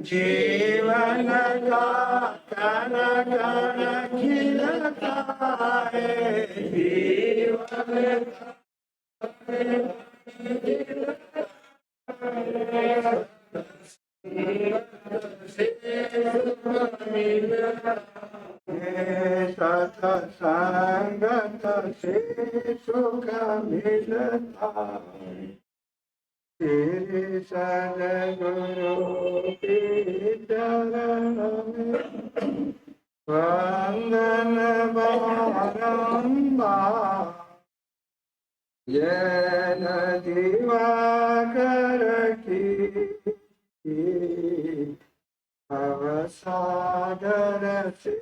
जीवन का कण कण खिलता है, जीवन सत्संगत से सुख मिलता है, तेरे सद्गुरु के चरण में वंदन बारंबार। ये दिवाकर की अवसादर से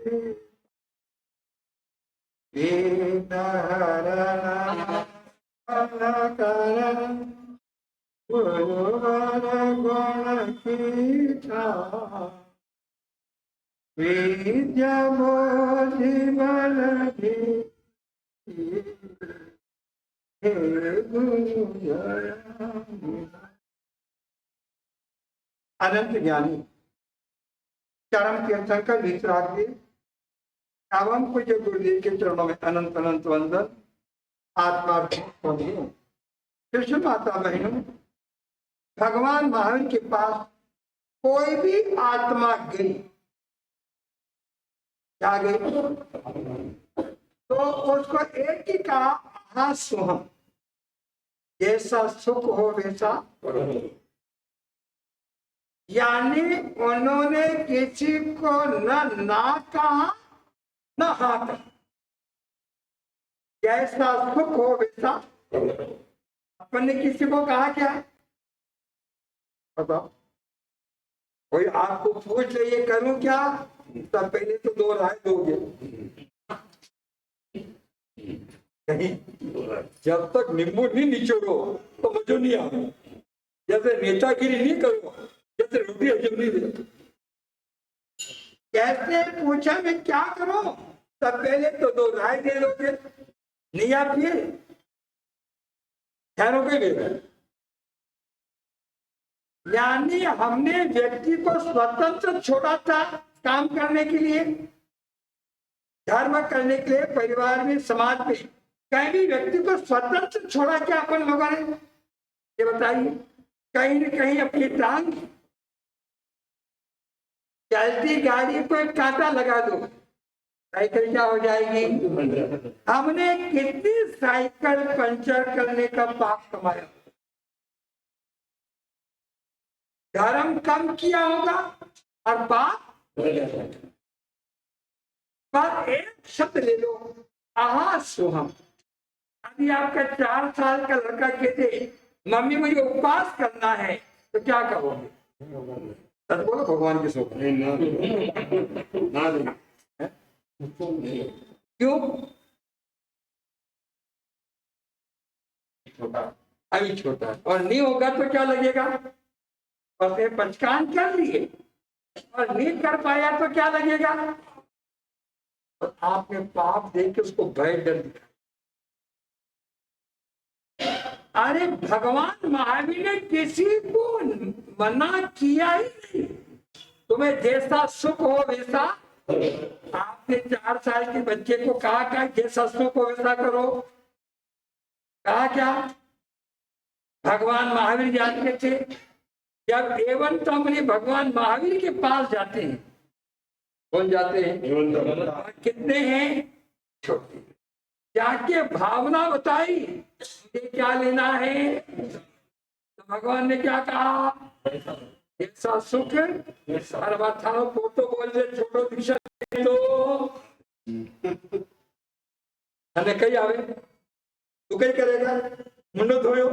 करण गुरुवर गुण कीठा, विद्या बोधि बल अनंत ज्ञानी चरम कीर्तन का वितराग एवं पूज्य गुरुदेव के चरणों में अनंत अनंत वंदन। आत्मा कृष्ण माता बहनों, भगवान महावीर के पास कोई भी आत्मा गई, क्या गई, तो उसको एक ही कहा, हाँ सुहम, जैसा सुख हो वैसा। यानी उन्होंने किसी को न ना कहा न हाँ कहा, जैसा सुख हो वैसा। अपन ने किसी को कहा क्या? बताओ, कोई आपको पूछ ले ये करूं क्या, तब पहले तो दो राय दोगे। नहीं, जब तक नींबू नहीं निचोड़ो तो मुझे नहीं आ, जैसे नेतागिरी नहीं करो, जैसे रोटी हजम नहीं दे। कैसे पूछा मैं क्या करूं, तब पहले तो दो राय दे दोगे, नहीं आप फिर ठहरोगे। यानी हमने व्यक्ति को स्वतंत्र छोड़ा था काम करने के लिए, धर्म करने के लिए, परिवार में, समाज में। कहीं भी व्यक्ति को स्वतंत्र छोड़ा क्या अपन लोगों ने, ये बताइए। कहीं न कहीं अपनी टांग, चलती गाड़ी को एक कांटा लगा दो, साइकिल क्या हो जाएगी। हमने कितनी साइकिल पंचर करने का पाप कमाया। धर्म कम किया होगा और पाप। पर एक शब्द ले लो, आहा सोहम। अभी आपका 4 साल का लड़का कहते मम्मी मुझे उपवास करना है, तो क्या कहोगे? सच बोलो, भगवान की सोच ना। क्यों? छोटा, अभी छोटा, और नहीं होगा तो क्या लगेगा? और पंचकान कर लिए और नहीं कर पाया तो क्या लगेगा? और आपने पाप देख के उसको भय डर दिया। अरे भगवान महावीर ने किसी को मना किया ही नहीं, तुम्हें जैसा सुख हो वैसा। आपने 4 साल के बच्चे को कहा क्या जैसा सुख हो वैसा करो? कहा क्या? भगवान महावीर जानते थे। जब एवं तो अपने भगवान महावीर के पास जाते हैं, कौन जाते हैं? कितने हैं? छोटे। जाके भावना बताई, मुझे क्या लेना है, तो भगवान ने क्या कहा? ऐसा सुख सर्वथा फोटो बोल दे, छोटो दिशा तो कही आवे, तू कहीं करेगा, मुंडो धोयो।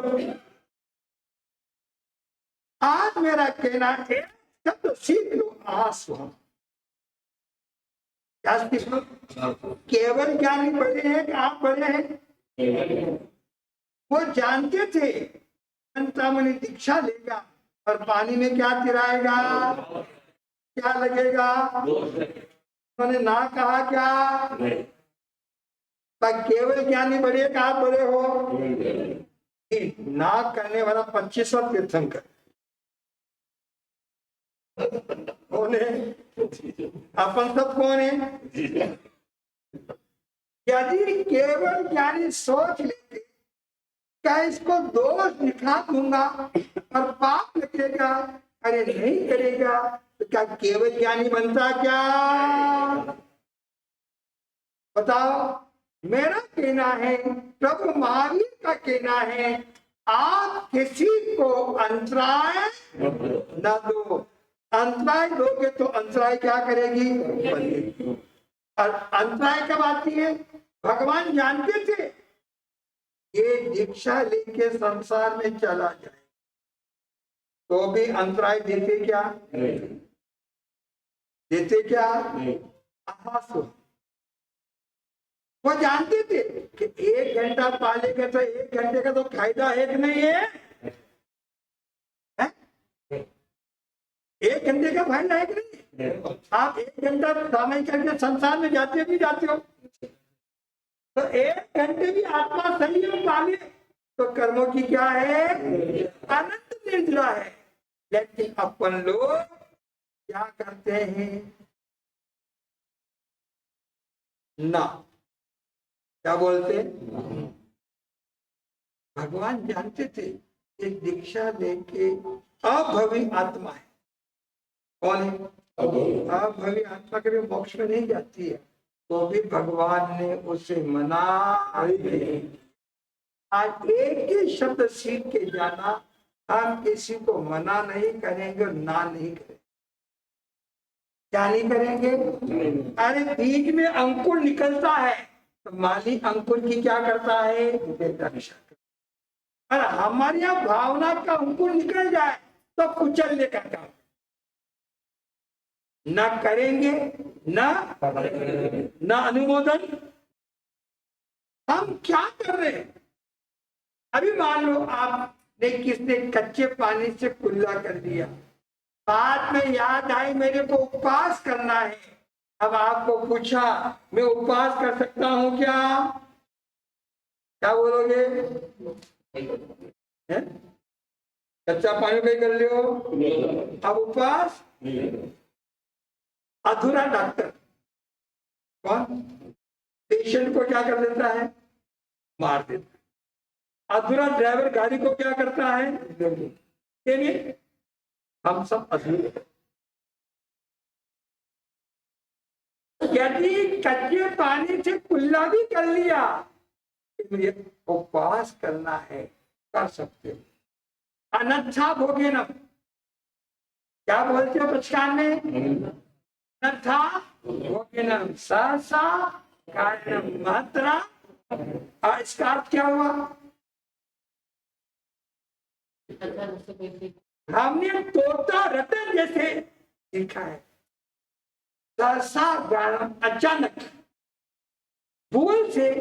आज मेरा कहना है, शब्द सीख लो, आस्वाद। क्या सीख लो? केवल ज्ञानी पढ़े हैं, आप पढ़े हैं। वो जानते थे चिंतामणि दीक्षा लेगा और पानी में क्या तिराएगा, क्या लगेगा। उन्होंने ना कहा क्या? पर केवल ज्ञानी बड़े का आप बड़े हो। नाग करने वाला 25वां तीर्थंकर कौन है? अपन सब कौन है? यदि केवल ज्ञानी सोच लेते क्या इसको दोष दिखा दूंगा और पाप लगेगा, अरे नहीं करेगा, तो क्या केवल ज्ञानी बनता क्या? बताओ। मेरा कहना है, प्रभु महावीर का कहना है, आप किसी को अंतराय न दो। अंतराय दोगे तो अंतराय क्या करेगी? और अंतराय कब आती है? भगवान जानते थे ये दीक्षा लेके संसार में चला जाए तो भी अंतराय देते क्या? देते क्या? आहासो। वो जानते थे कि 1 घंटा पालेगा तो 1 घंटे का तो फायदा है कि नहीं है? 1 घंटे का फायदा है कि नहीं? आप 1 घंटा समय करके संसार में जाते भी जाते हो, तो 1 घंटे भी आत्मा संयम पाले तो कर्मों की क्या है? अनंत निर्जरा है। लेकिन अपन लोग क्या करते हैं ना, क्या बोलते? भगवान जानते थे एक दीक्षा लेके अभवी आत्मा है। कौन है? अभवी आत्मा कभी मोक्ष में नहीं जाती है, तो भी भगवान ने उसे मना। आज एक ही शब्द सीख के जाना, हम किसी को मना नहीं करेंगे, ना नहीं करेंगे। क्या नहीं करेंगे? अरे बीज में अंकुर निकलता है तो माली अंकुर की क्या करता है? रक्षा। अरे हमारे यहाँ भावना का अंकुर निकल जाए तो कुचलने का काम न करेंगे, न अनुमोदन। हम क्या कर रहे हैं? अभी मान लो आपने किसने कच्चे पानी से कुल्ला कर दिया, बाद में याद आई मेरे को उपवास करना है, अब आपको पूछा मैं उपवास कर सकता हूं क्या? क्या बोलोगे? कच्चा पानी पे कर लियो, अब उपवास? अधूरा डॉक्टर कौन? पेशेंट को क्या कर देता है? मार देता है। अधूरा ड्राइवर गाड़ी को क्या करता है? हम सब अधूरे। यदि कच्चे पानी से कुल्ला भी कर लिया, मुझे उपवास करना है, कर सकते हो। अन्यथा भोगेनम, क्या बोलते हो पचकान में? अन्यथा भोगेनम सहसा कारणम मात्रा। इसका अर्थ क्या हुआ? हमने तोता रतन जैसे सीखा है। सहसा कारणम, अचानक, भूल से,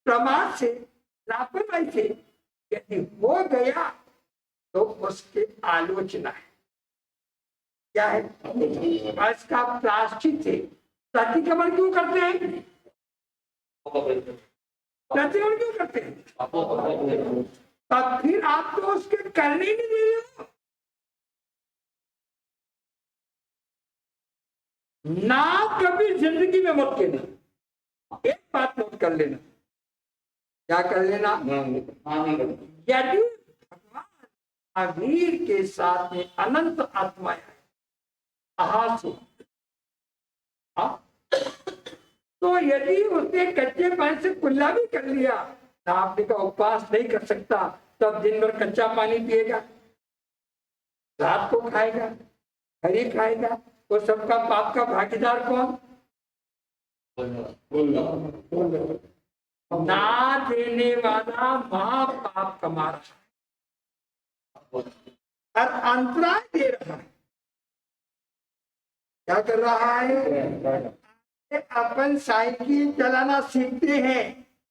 प्रमाद से, लापरवाही से यदि हो गया तो उसकी आलोचना है। क्या है? इसका प्रायश्चित है। प्रतिक्रमण क्यों करते हैं? प्रतिक्रमण क्यों करते हैं? तब फिर आप तो उसके करने ही नहीं दे रहे हो। ना कभी जिंदगी में मत कहना। एक बात नोट कर लेना। क्या कर लेना? यदि भगवान महावीर के साथ में अनंत आत्माएं है, आहासु, तो यदि उसने कच्चे पानी से कुल्ला भी कर लिया, तो आपने का उपवास नहीं कर सकता, तब दिन भर कच्चा पानी पिएगा, रात को खाएगा, हरी खाएगा, वो सबका पाप का भागीदार कौन? ना देने वाला महापाप कमा रहा है और अंतराय दे रहा है। क्या कर रहा है? अपन साइकिल चलाना सीखते हैं,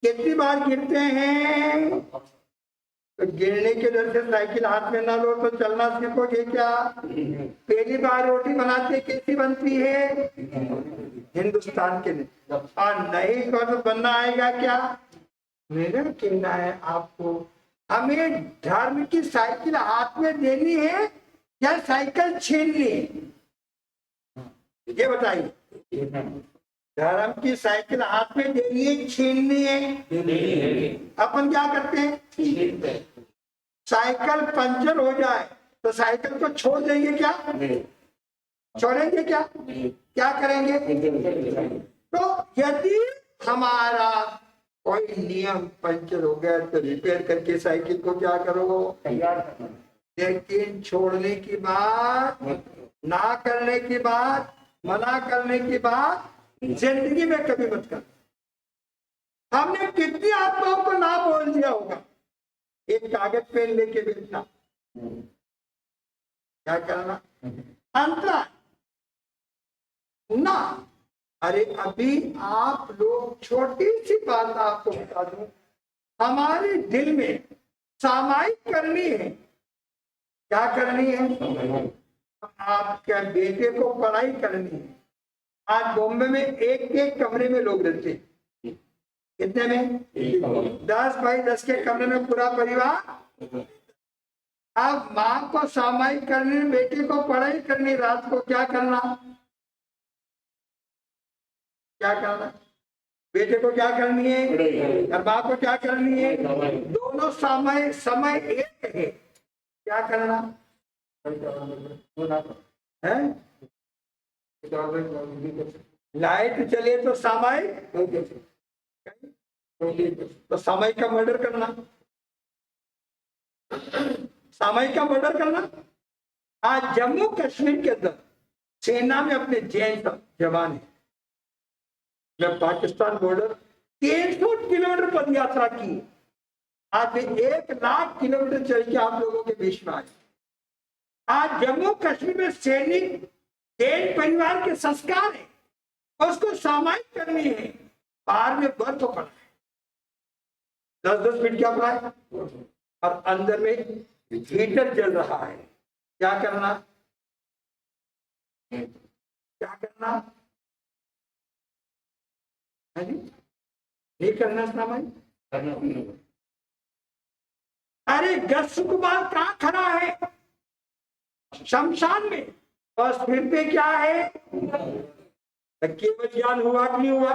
कितनी बार गिरते हैं? तो गिरने के डर से साइकिल हाथ में ना लो तो चलना सीखोगे क्या? पहली बार रोटी बनाते कैसी बनती है? हिंदुस्तान के लिए। और नहीं को तो बनना आएगा क्या? मेरा कहना है आपको, हमें धर्म की साइकिल हाथ में देनी है या साइकिल छीननी है? ये बताइए। धर्म की साइकिल हाथ में देनी है, छीननी है? अपन क्या करते हैं? साइकिल पंचर हो जाए तो साइकिल को छोड़ देंगे क्या? छोड़ेंगे क्या? क्या करेंगे? तो यदि हमारा कोई नियम पंचर हो गया तो रिपेयर करके साइकिल को क्या करो? लेकिन छोड़ने की बात, ना करने की बात, मना करने की बात जिंदगी में कभी मत कर। हमने कितनी आत्माओं को ना बोल दिया होगा। एक कागज पेन लेके बेचना, क्या करना? अंतरा ना। अरे अभी आप लोग, छोटी सी बात आपको बता दूं, हमारे दिल में सामायिक करनी है। क्या करनी है? आपके बेटे को पढ़ाई करनी है। आज बॉम्बे में एक एक कमरे में लोग रहते हैं। कितने में? 10 बाई 10 के कमरे में पूरा परिवार। अब माँ को सामायिक करनी, बेटे को पढ़ाई करनी, रात को क्या करना? क्या करना? बेटे को क्या करनी है और माँ को क्या करनी है? दोनों समय एक है। क्या करना है? लाइट चले तो समय, तो समय का मर्डर करना, समय का मर्डर करना। आज जम्मू कश्मीर के अंदर सेना में अपने जैन जवान है। मैं पाकिस्तान बॉर्डर 300 किलोमीटर पद यात्रा की। आज 1 लाख किलोमीटर चल के आप लोगों के बीच में आए। आज जम्मू कश्मीर में सैनिक जैन परिवार के संस्कार है, उसको सामायिक करनी है। बाहर में बर्फ पड़ा है, 10-10 फीट क्या पड़ा है, और अंदर में हीटर जल रहा है। क्या करना? क्या करना? नहीं करना सामायिक। अरे गश्त कुमार कहाँ खड़ा है? शमशान में। बस फिर पे क्या है? केवल ज्ञान हुआ कि नहीं हुआ?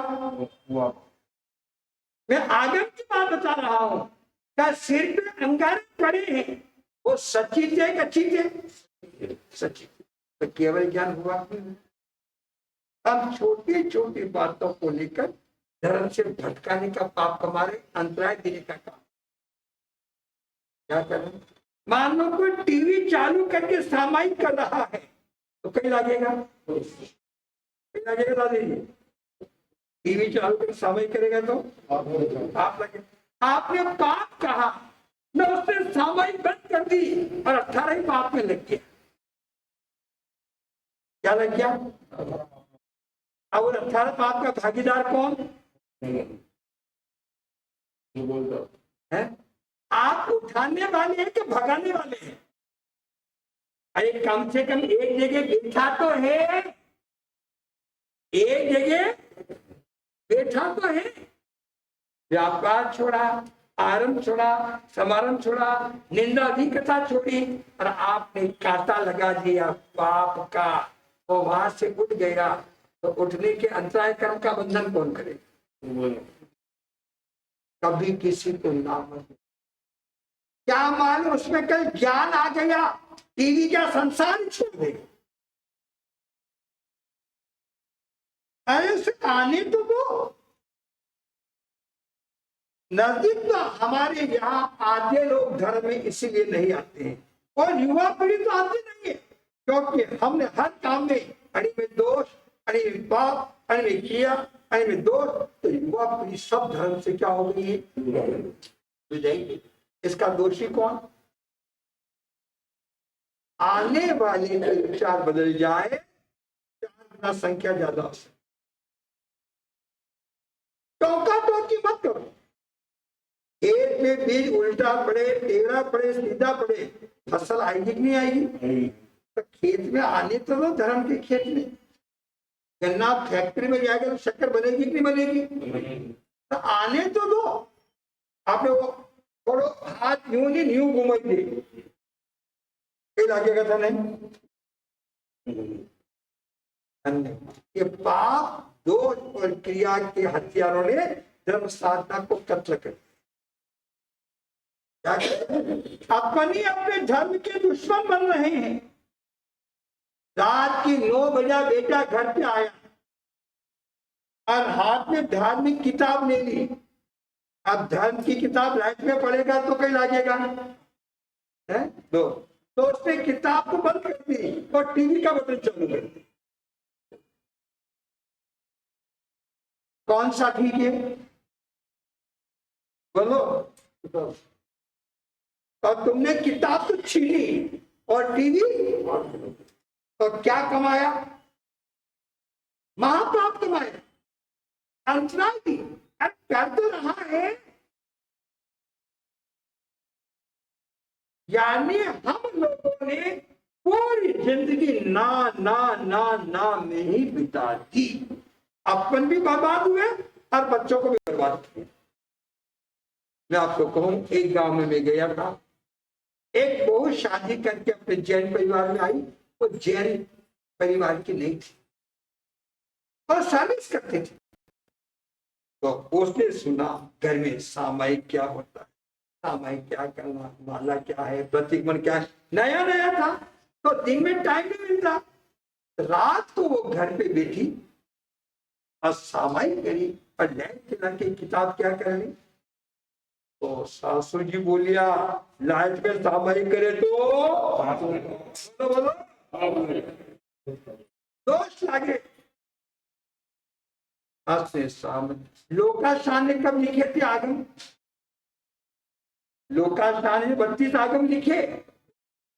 मैं आगम की बात बता रहा हूं। क्या सिर पे अंगारे पड़े हैं, वो सच्ची थे कच्ची थे? सच्ची। तो केवल ज्ञान हुआ कि नहीं? हम छोटी छोटी बातों को लेकर धर्म से भटकाने का पाप कमारे, अंतराय देने का काम। क्या करें? मान लो कोई टीवी चालू करके सामायिक कर रहा है तो कहीं लगेगा? कहीं लगेगा दादी? टीवी चालू करके सामायिक करेगा तो आप लगे। आपने पाप कहा, न उसने सामायिक बंद कर दी और 18 ही पाप में लग गया। क्या लग गया? अब 18 पाप का भागीदार कौन है? आप उठाने वाले हैं कि भगाने वाले हैं? अरे कम से कम एक जगह बैठा तो है, एक जगह बैठा तो है। व्यापार छोड़ा, आरंभ छोड़ा, समारंभ छोड़ा, निंदा अधिकता छोड़ी, और आपने कांटा लगा दिया पाप का, वो वहां से उठ गया। तो उठने के अंतराय कर्म का बंधन कौन करे? कभी किसी को ना मत। क्या मालूम उसमें कल ज्ञान आ गया, टीवी का संसार छोड़ देगा। ऐसे आने तो वो नजदीक। तो हमारे यहाँ आधे लोग धर्म में इसीलिए नहीं आते हैं, और युवा पीढ़ी तो आती नहीं है, क्योंकि हमने हर काम में अड़ी में दोष, अड़ी में पाप, अड़ी में किया, अड़ी में दोष। तो युवा पीढ़ी सब धर्म से क्या हो गई है? इसका दोषी कौन? आने वाले के विचार बदल जाए, 4 गुना संख्या ज्यादा हो सकती। टोका टोकी मत करो। एक में बीज उल्टा पड़े, टेढ़ा पड़े, सीधा पड़े, फसल आएगी कि नहीं आएगी? तो खेत में आने तो दो, धर्म के खेत में। गन्ना फैक्ट्री में जाएगा तो शक्कर बनेगी कि नहीं बनेगी? तो आने तो दो। आपने वो थोड़ो हाथ यूं नहीं यूं घुमाई दे, कहीं लगेगा था नहीं। ये पाप, दोष और क्रिया के हथियारों ने धर्म साधना को कत्ल कर अपनी अपने धर्म के दुश्मन बन रहे हैं। रात की 9 बजे बेटा घर पे आया और हाथ में धार्मिक किताब ले ली। अब धर्म की किताब लाइट में पढ़ेगा तो कहीं लगेगा है? तो उसने किताब को बंद कर दी और टीवी का बटन चालू कर दी। कौन सा ठीक है बोलो? और तुमने किताब तो छीनी और टीवी, तो क्या कमाया? महापाप कमाया, अंतराय दी। कर तो रहा है, यानी हम लोगों ने पूरी जिंदगी ना ना ना ना में ही बिता दी। अपन भी बर्बाद हुए और बच्चों को भी बर्बाद किया। मैं आपको कहूं, एक गांव में मैं गया था, एक बहू शादी करके अपने जैन परिवार में आई। वो जैन परिवार की नहीं थी और सर्विस करते थे। तो उसने सुना घर में सामायिक क्या होता है, सामायिक क्या करना, माला क्या है, प्रतिगमन क्या है, नया नया था। तो दिन में टाइम नहीं मिलता, रात को वो घर पे बैठी और सामायिक करी और लाइट चला के किताब क्या कर ली। तो सासू जी बोलिया, लाइट में सामायिक करे तो बोलो दोष लागे। लोकाशान ने कब लिखे थे आगम? लोकाशान ने 32 आगम लिखे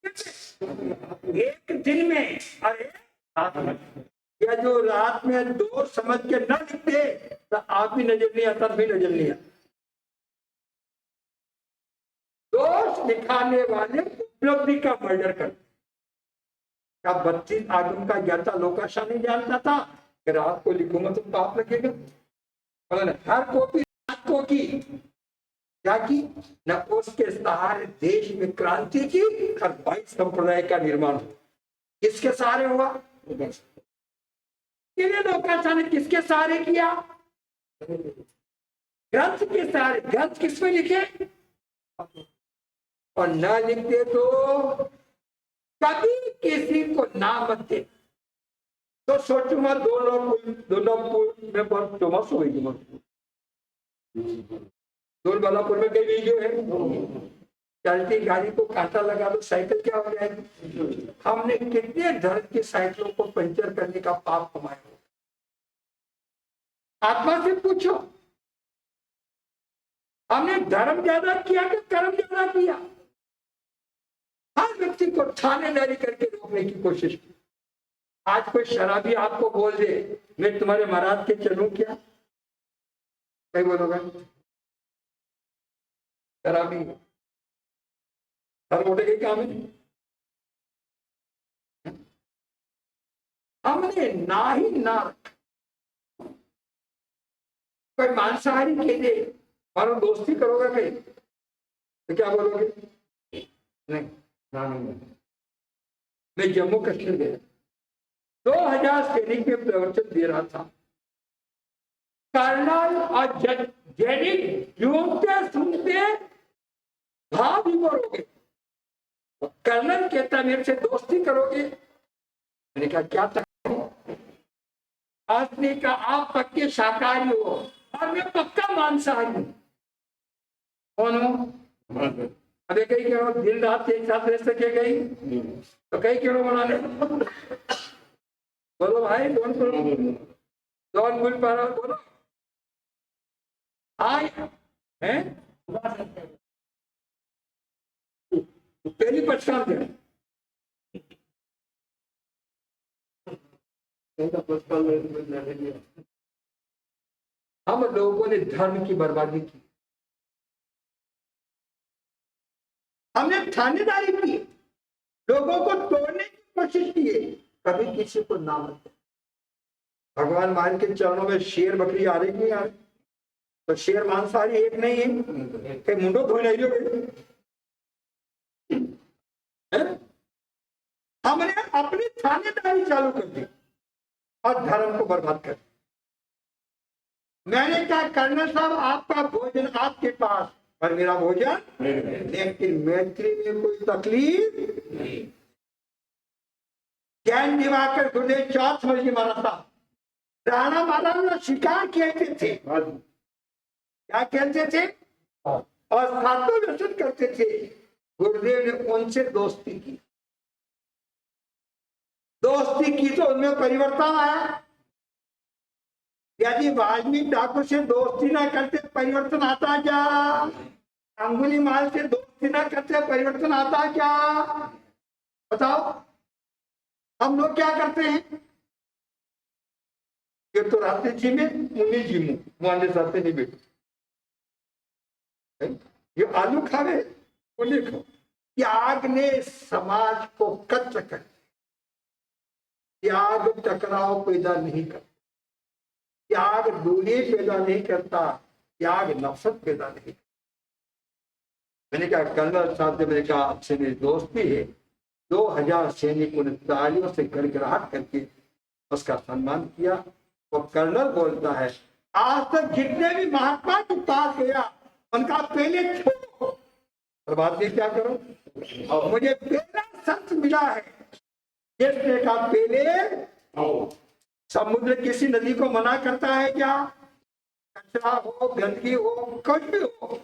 एक दिन में। अरे या जो रात में दो समझ के न लिखते तो आप भी नजर नहीं आता, भी नजर नहीं आता। दोष दिखाने वाले उपलब्धि का मर्डर करते। 32 आगम का ज्ञाता लोकाशान नहीं जानता था कि रात को लिखूंगा तो पाप लगेगा। हर कॉपी रात को की क्या की न, उसके सहारे देश में क्रांति की और 22 संप्रदाय का निर्माण हुआ। किसके सहारे हुआ? लोकाशान ने किसके सहारे किया? ग्रंथ के सहारे। ग्रंथ किसमें लिखे? और न लिखते तो कभी किसी को ना मत दे। तो सोचूंगा दोनों में बहुत फेमस हुई। दोलबालापुर में कई वीडियो है, चलती गाड़ी को कांटा लगा दो साइकिल क्या हो जाएगी। हमने कितने धर्म की साइकिलों को पंचर करने का पाप कमाया। आत्मा से पूछो, हमने धर्म ज्यादा किया कि कर्म ज्यादा किया? हर व्यक्ति को थानेदारी करके रोकने की कोशिश की। आज कोई शराबी आपको बोल दे मैं तुम्हारे महाराज के चलूं क्या, कहीं बोलोगे? शराबी हर मोटे के काम है। हमने ना ही ना रखा। कोई मांसाहारी कह दे मानो दोस्ती करोगे कहीं तो क्या बोलोगे? नहीं। मैं जम्मू कश्मीर गया, 2000 सैनिक में प्रवचन दे रहा था। कर्नल और जैनिक सुनते सुनते भाव ही मरोगे। कर्नल कहता मेरे से दोस्ती करोगे? मैंने कहा क्या तक? आपने कहा आप पक्के शाकाहारी हो और मैं पक्का मांसाहारी हूं। कौन हो? अबे कई कह रहा दिन रात एक साथ रह सके गई तो कई कह रहा बनाने। बोलो भाई, कौन बोल पा रहा? बोलो आय है पहली पछतान दे। हम लोगों ने धर्म की बर्बादी की। हमने थानेदारी की, लोगों को तोड़ने की कोशिश की, कभी किसी को ना मत। भगवान मान के चरणों में शेर बकरी आ रही नहीं आ रही, तो शेर मांसाहारी एक नहीं है कि मुंडो धो नहीं लोगे। हमने अपनी थानेदारी चालू कर दी और धर्म को बर्बाद कर दिया। मैंने क्या करना साहब, आपका भोजन आपके पास और मेरा भोजन, लेकिन मैत्री में कोई तकलीफ नहीं। जैन दिवाकर गुरुदेव चौथ समझ के मारा था, राणा महाराज शिकार कहते थे, क्या कहते थे, और सातों व्यसन करते थे। गुरुदेव ने उनसे दोस्ती की, दोस्ती की तो उनमें परिवर्तन आया। यदि वाल्मीकि डाकू से दोस्ती ना करते परिवर्तन आता क्या? अंगुली माल से दोस्ती ना करते परिवर्तन आता क्या? बताओ। हम लोग क्या करते हैं, ये तो रात जी में मुनि जी मुंह मुआने साथे नहीं बैठे, ये आलू खावे बोले खाओ। त्याग ने समाज को कच्चा कर, त्याग टकराव पैदा नहीं करता, त्याग दूरी पैदा नहीं करता, त्याग नफरत पैदा नहीं करता। मैंने कहा कर्नल साहब से, मैंने कहा आपसे मेरी दोस्ती है। 2000 सैनिकों ने तालियों से गड़गड़ाहट करके उसका सम्मान किया। वो कर्नल बोलता है, आज तक जितने भी महात्मा के पास गया उनका पहले छोड़ो और बाद में क्या करो। और मुझे पहला संत मिला है जिसने कहा पहले समुद्र किसी नदी को मना करता है क्या? कचरा हो, गंदगी हो, कुछ भी हो,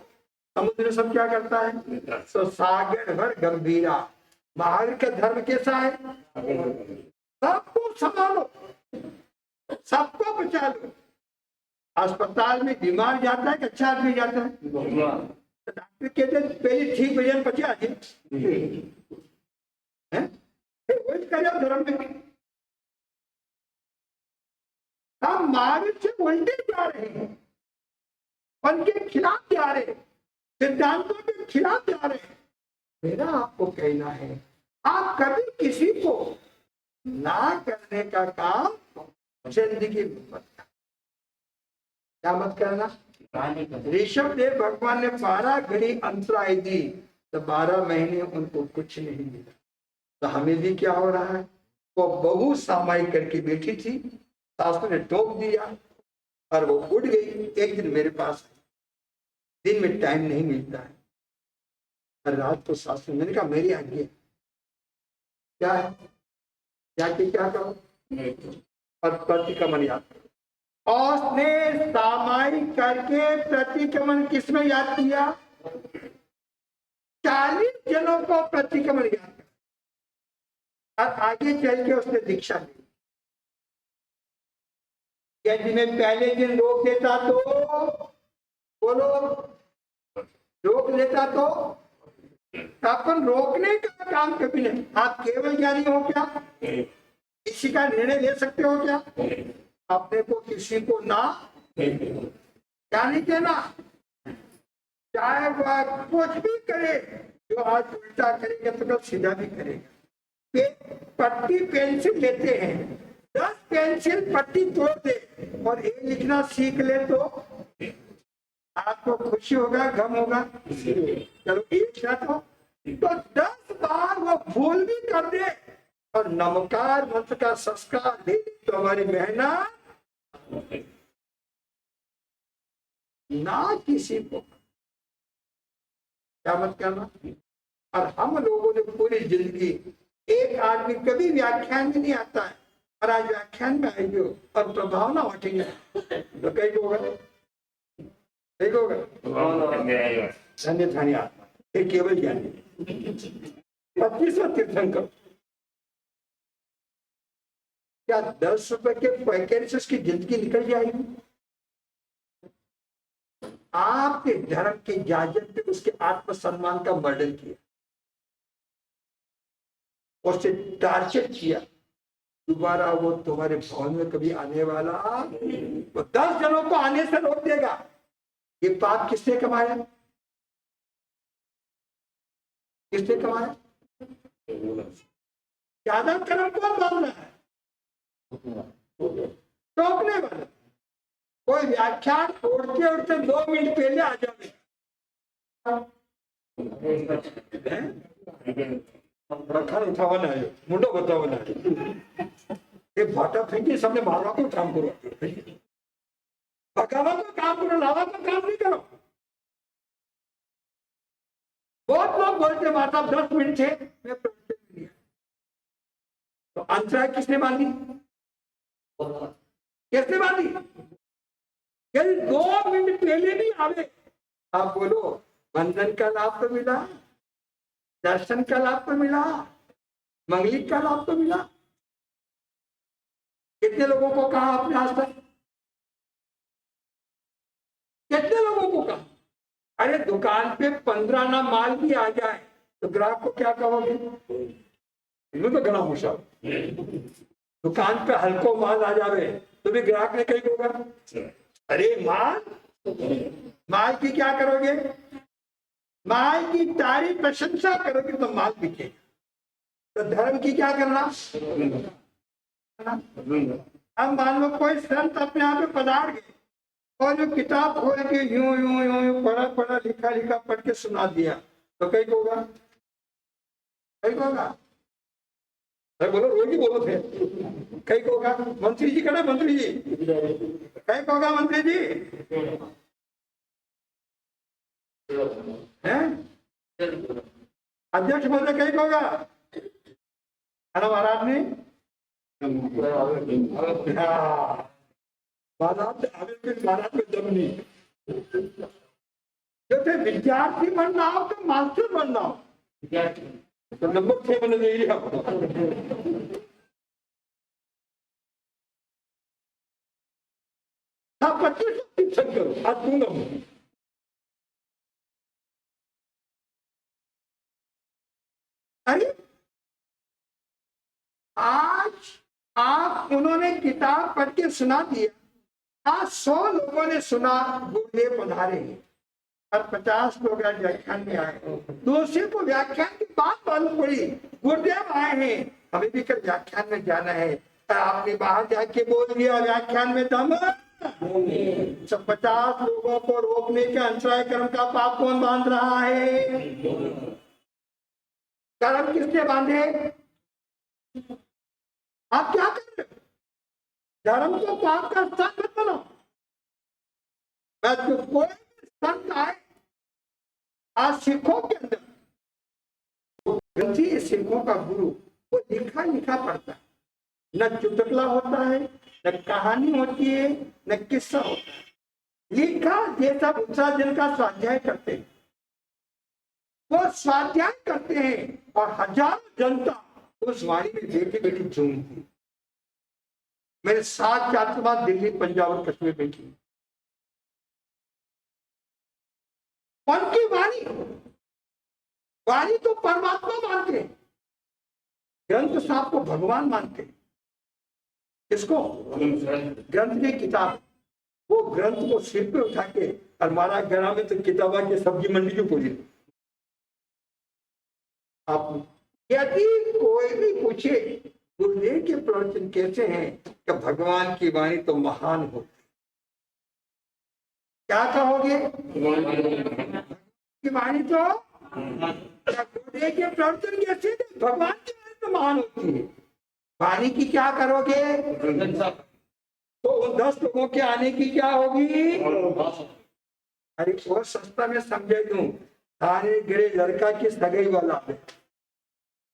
समुद्र सब क्या करता है? तो सागर भर गंभीरा। महावीर का धर्म कैसा है? सबको संभालो, सबको बचा लो। अस्पताल में बीमार जाता है कि अच्छा आदमी जाता है? तो डॉक्टर कहते हैं पहले ठीक वजन बचा जी, धर्म में हम महावीर से उल्टे जा रहे हैं, उनके खिलाफ जा रहे हैं, सिद्धांतों के खिलाफ जा रहे हैं। मेरा आपको कहना है, आप कभी किसी को ना करने का काम जिंदगी में मत करना। क्या मत करना? ऋषभ देव भगवान ने 12 घड़ी अंतराय दी तो 12 महीने उनको कुछ नहीं मिला। तो हमें भी क्या हो रहा है? वो बहु सामायिक करके बैठी थी, सासू ने टोक दिया और वो उड़ गई। एक दिन मेरे पास, दिन में टाइम नहीं मिलता है, और रात को सासू, मैंने कहा मेरी आज्ञा क्या है, क्या करो, और प्रतिक्रमण याद करो। और उसने सामायिक करके प्रतिक्रमण किसमें याद किया? 40 जनों को प्रतिक्रमण याद किया, और आगे चल के उसने दीक्षा ली। यदि मैं पहले दिन रोक देता तो, बोलो, रोक देता तो अपन रोकने का काम कभी नहीं। आप केवल ज्ञानी हो क्या? किसी का निर्णय ले सकते हो क्या? अपने को किसी को ना क्या नहीं कहना, चाहे वह कुछ भी करे। जो आज उल्टा करेगा तो कल सीधा भी करेगा। पट्टी पेंसिल लेते हैं, 10 पेंसिल पट्टी तोड़ दे और ये लिखना सीख ले तो आपको खुशी होगा, गम होगा? चलो एक शर्त हो तो 10 बार वो भूल भी कर दे और नमकार मंत्र का संस्कार दे तो हमारी मेहनत ना किसी को क्या मत करना। और हम लोगों ने पूरी जिंदगी, एक आदमी कभी व्याख्यान में नहीं आता है और आज व्याख्यान में आएगी और प्रभाव ना उठेंगे तो कई होगा, ठीक होगा। धन्य धन्य आत्मा, ये केवल ज्ञानी 25वां तीर्थंकर। क्या 10 रुपए के पैकेट से उसकी जिंदगी निकल जाएगी? आपके धर्म की इजाजत पे उसके आत्मसम्मान का मर्डर किया, उससे टार्चर किया। दोबारा वो तुम्हारे भवन में कभी आने वाला, वो 10 जनों को आने से रोक देगा। ये पाप किसने कमाया? किसने कमाया? ज्यादा कर्म कौन बांध रहा है? टोकने वाला। कोई व्याख्यान उड़ते उड़ते 2 मिनट पहले आ जाए, रखा उठावा ना मुंडो बतावा ना ये भाटा फेंकी सबने मारवा को काम करो, भगावा को काम करो, लावा को काम नहीं करो। बहुत लोग बोलते माता 10 मिनट थे मैं प्रवचन में नहीं आया। तो अंतराय किसने बांधी? किसने बांधी? यदि 2 मिनट पहले भी आवे, आप बोलो बंधन का लाभ तो मिला, दर्शन का लाभ तो मिला, मंगलिक का लाभ तो मिला। कितने लोगों को कहा आपने आज तक? कितने लोगों को कहा? अरे दुकान पे 15 ना माल भी आ जाए तो ग्राहक को क्या कहोगे? तो घना मुशा। दुकान पे हल्को माल आ जावे तो भी ग्राहक ने कही होगा अरे माल की क्या करोगे? माल की तारीफ प्रशंसा करोगे तो माल बिकेगा। तो धर्म की क्या करना? अब मान लो कोई संत अपने यहाँ पे पधार गए और जो किताब खोल के यूं यूं यूं यूं पढ़ा पढ़ा लिखा लिखा पढ़ के सुना दिया तो कहीं होगा? कहीं होगा? बोलो रोगी बोलो थे कहीं होगा? मंत्री जी कहना मंत्री जी कहीं होगा? मंत्री जी हैं? अध्यक्ष महोदय कहीं होगा? है ना महाराज ने महाराज में दम नहीं। जैसे विद्यार्थी बनना हो तो मास्टर बनना हो तो नंबर 6 बने नहीं रहा। हाँ 25 शिक्षण करो आज दूंगा मैं। अरे आज आप उन्होंने किताब पढ़ के सुना दिया, आज 100 लोगों ने सुना गुरुदेव पधारे और 50 लोग आज व्याख्यान में आए। दूसरे को व्याख्यान की बात मालूम पड़ी गुरुदेव आए हैं, हमें भी कल व्याख्यान में जाना है। आपने बाहर जाके बोल दिया व्याख्यान में दम, सब 50 लोगों को रोकने के अंतराय कर्म का पाप कौन बांध रहा है? कर्म किसने बांधे? आप क्या कर रहे हो? धर्म को पाप का स्थान मत बनाओ। कोई भी संत आए आज सिखों के अंदर ग्रंथी सिखों का गुरु वो लिखा लिखा पढ़ता है, न चुटकला होता है, न कहानी होती है, न किस्सा होता है। लिखा जैसा दूसरा दिन का स्वाध्याय करते हैं, वो स्वाध्याय करते हैं और हजारों जनता उस वाणी में बैठी बैठी झूमती। मेरे 7 छात्रा दिल्ली, पंजाब और कश्मीर बैठी। उनकी वाणी वाणी तो परमात्मा मानते हैं, ग्रंथ साहब को भगवान मानते हैं। किसको? ग्रंथ की किताब। वो ग्रंथ को सिर पे उठा के और हमारा घरा में तो किताबा की सब्जी मंडी जो पूरी। आप यदि कोई भी पूछे गुरुदेव के प्रवचन कैसे हैं कि भगवान की वाणी तो महान होती, क्या कहोगे? की वाणी तो गुरुदेव के प्रवचन कैसे? भगवान की वाणी तो महान होती है। वाणी की क्या करोगे? तो उन 10 लोगों के आने की क्या होगी? अरे बहुत सस्ता में समझे दूं, थाने गिरे लड़का की सगाई वाला है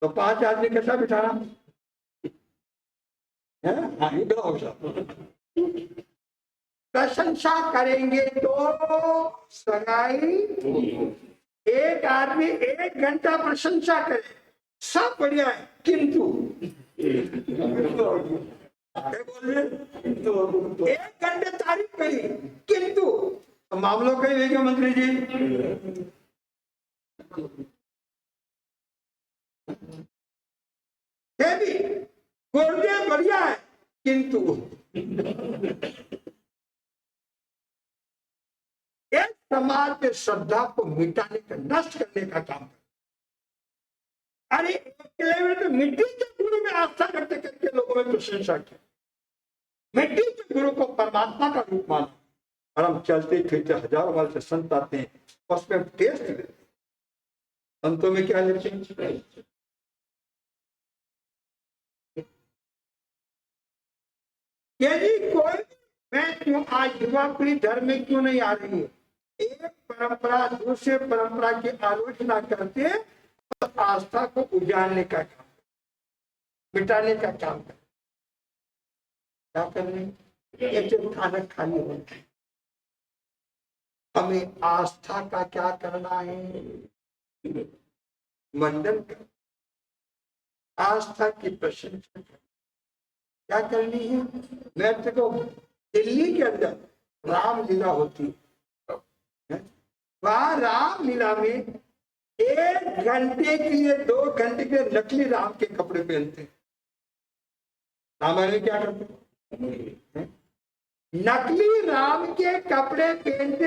तो 5 आदमी कैसा बिठाना है? प्रशंसा करेंगे तो सगाई। एक आदमी 1 घंटा प्रशंसा करे सब बढ़िया है, किंतु 1 घंटे तारीफ करी किंतु मामलों कही देंगे मंत्री जी। भी गुरुदेव बढ़िया है किंतु एक समाज के श्रद्धा को मिटाने का, नष्ट करने का काम। अरे अकेले में तो मिट्टी के गुरु में आस्था व्यक्त करके लोगों में प्रशंसा की, मिट्टी के गुरु को परमात्मा का रूप माना। और हम चलते फिरते हजारों वर्ष से संत आते हैं, उसमें टेस्ट लेते हैं। संतों में क्या लेते हैं? यदि कोई, मैं क्यों आज युवा पीढ़ी धर्म में क्यों नहीं आ रही है? एक परंपरा दूसरे परंपरा की आलोचना करते और आस्था को उजाड़ने का काम, मिटाने का काम कर, क्या कर रहे हैं? खाना खाली हो, हमें आस्था का क्या करना है? मंडन कर, आस्था की प्रशंसा कर, क्या करनी है? मैं को दिल्ली के अंदर रामलीला होती है, वहां रामलीला में 1 घंटे के लिए 2 घंटे के लिए नकली राम के कपड़े पहनते हैं। रामायण में क्या करते हैं? नकली राम के कपड़े पहनते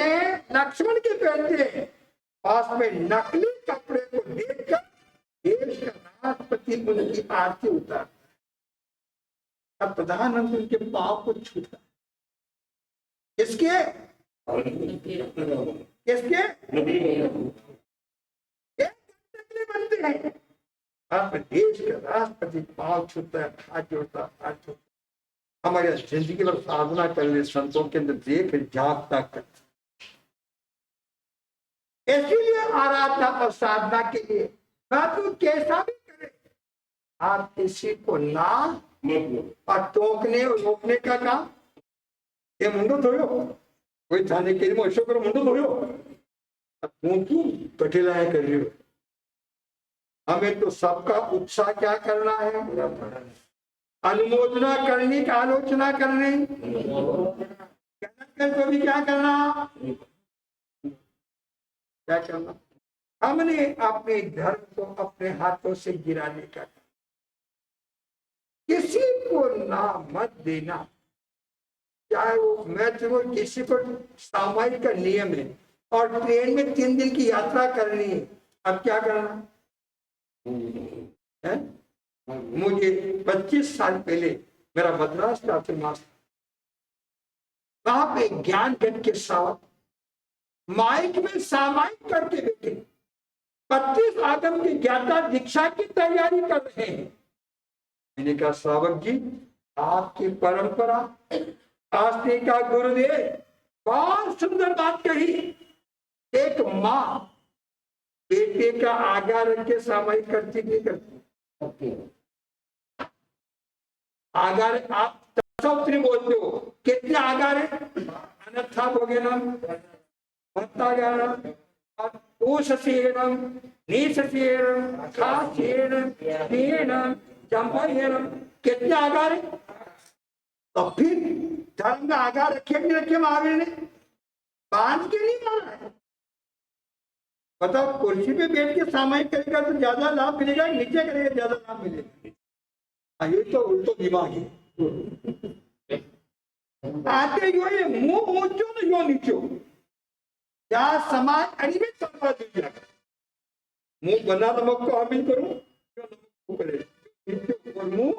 हैं, लक्ष्मण के पहनते हैं। पास में नकली कपड़े को देखकर देश का राष्ट्रपति उनकी आरती उतारता, अब प्रधानमंत्री उनके पांव को छूता। किसके? किसके? बनते हैं, आप देश का राष्ट्रपति पांव छूता है, हाथ जोड़ता, हाथ जोड़ता। हमारे जिंदगी में साधना करने संतों के अंदर देख झांकता कर, इसीलिए आराधना और साधना के लिए तू कैसा भी करे, आप किसी को ना और टोकने और रोकने का काम। ये मुंडो धोयो, कोई थाने के लिए मोशो करो, मुंडो धोयो, अब क्यों कठिनाई कर रही हो? हमें तो सबका उत्साह क्या करना है? अनुमोदना करनी की आलोचना करनी, तो भी क्या करना? क्या करना? हमने अपने धर्म को अपने हाथों से गिराने का, किसी को ना मत देना, चाहे वो, मैं तो किसी को सामाजिक का नियम है और ट्रेन में 3 दिन की यात्रा करनी है, अब क्या करना है? मुझे 25 साल पहले मेरा मद्रास का मास्टर, वहां पे ज्ञान गण के साथ माइक में सामायिक करके बैठे 25 आगम की ज्ञाता दीक्षा की तैयारी कर रहे हैं। मैंने कहा श्रावक जी, आपकी परंपरा, आस्थे का गुरुदेव बहुत सुंदर बात कही। एक माँ बेटे का आगा रख के सामायिक करती नहीं करती? आगार आप तत्सवत्री बोलते हो, कितने आगार है? अन्यथा भोगेनम, भक्तागारम, ऊषसेनम, नीशसेनम, खासेनम, पीनम, चंपायनम, कितने आगार है? तो फिर धर्म का आगार रखे नहीं रखे महावीर ने? बांध के नहीं मारा है। बताओ, कुर्सी पे बैठ के सामायिक करेगा तो ज्यादा लाभ मिलेगा, नीचे करेगा ज्यादा लाभ मिलेगा? ये तो उल्टो दिमाग है। आते जो ये मुंह ऊंचो न जो नीचो, क्या समाज अनिमित करवा दीजिएगा। मुंह बना नमक को हामिल करूं, और मुंह,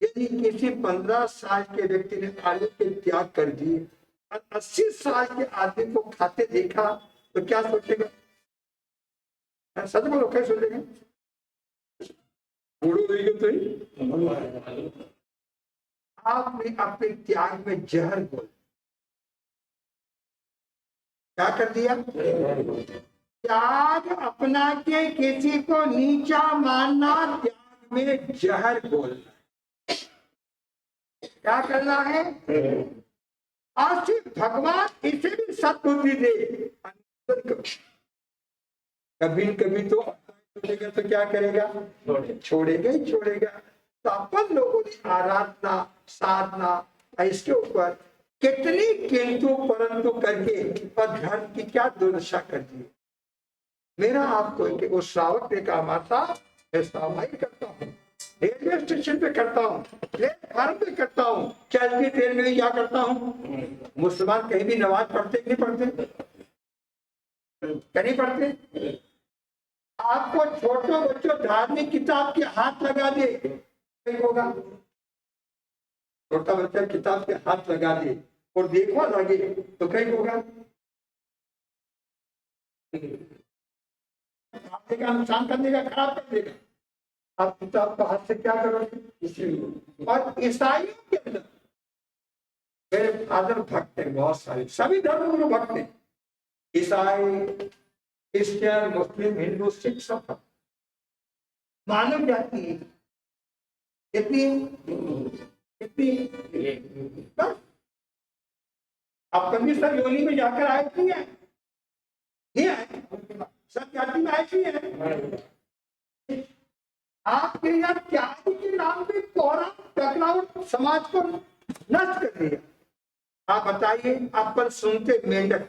यदि किसी 15 साल के व्यक्ति ने आलू के त्याग कर दिए और 80 साल के आदमी को खाते देखा तो क्या सोचेगा? सच बोलो, क्या सोचेगा? बूढ़ो देगा तो ही। आपने अपने त्याग में जहर घोल, क्या कर दिया? त्याग अपना के किसी को नीचा मानना, त्याग में जहर घोलना। क्या करना है? और सिर्फ भगवान इसे भी सद्बुद्धि दे। कभी कभी तो छोड़ेगा तो क्या करेगा? छोड़ेगा ही छोड़ेगा। तो अपन लोगों ने आराधना साधना इसके ऊपर कितनी किंतु परंतु करके और धर्म की क्या दुर्दशा कर दी। मेरा आपको कि वो श्रावक ने कहा, माता मैं सामायिक करता हूँ, रेलवे स्टेशन पे करता हूँ, प्लेटफार्म पे करता हूँ, चलती ट्रेन में क्या करता हूँ। मुसलमान कहीं भी नमाज पढ़ते नहीं पढ़ते? नहीं पढ़ते? आपको छोटे बच्चों धार्मिक किताब के हाथ लगा दे, नहीं होगा। छोटा बच्चा किताब के हाथ लगा दे और देखवा लगे तो कहीं होगा। आप देगा नुकसान कर देगा, खराब कर देगा। आप किताब का हाथ से क्या करोगे? इसलिए। और ईसाइयों के अंदर मेरे फादर भक्त हैं बहुत सारे, सभी धर्म गुरु भक्त हैं, ईसाई, क्रिश्चियन, मुस्लिम, हिंदू, सिख, सब मानव जाति इतनी बस। आप कमिश्नर योनि में जाकर आए नहीं है, नहीं आए, सब जाति में आए नहीं है। आपके यहाँ त्याग के नाम पे कोहरा टकराव समाज को नष्ट कर दिया। आप बताइए, आप पर सुनते मेंढक,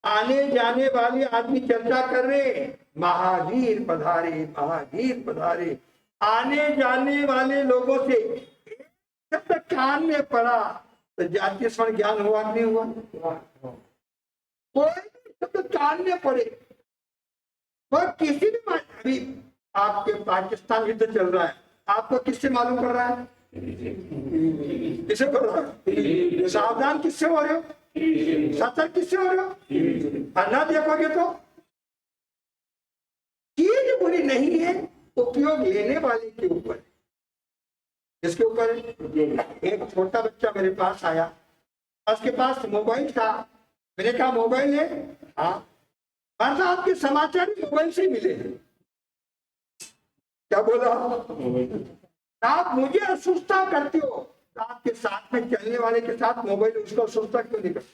आने जाने वाले आदमी चर्चा कर रहे, महावीर पधारे, महावीर पधारे। आने जाने वाले लोगों से जब तक कान में पड़ा तो जातीय स्वर्ण ज्ञान हुआ नहीं हुआ? कोई शब्द कान में पड़े और किसी भी अभी आपके पाकिस्तान युद्ध चल रहा है, आपको किससे मालूम पड़ रहा है? किससे पड़ रहा है? सावधान किससे हो रहे हो? सतर्क किससे हो रहे हो? ना देखोगे तो चीज बुरी नहीं है, उपयोग लेने वाले के ऊपर। इसके ऊपर एक छोटा बच्चा मेरे पास आया, उसके पास मोबाइल था। मैंने कहा मोबाइल है? हाँ। आपके समाचार मोबाइल से मिले हैं। क्या बोला? आप मुझे असुस्ता करते हो, आपके साथ में चलने वाले के साथ मोबाइल उसको असुस्ता क्यों नहीं करते?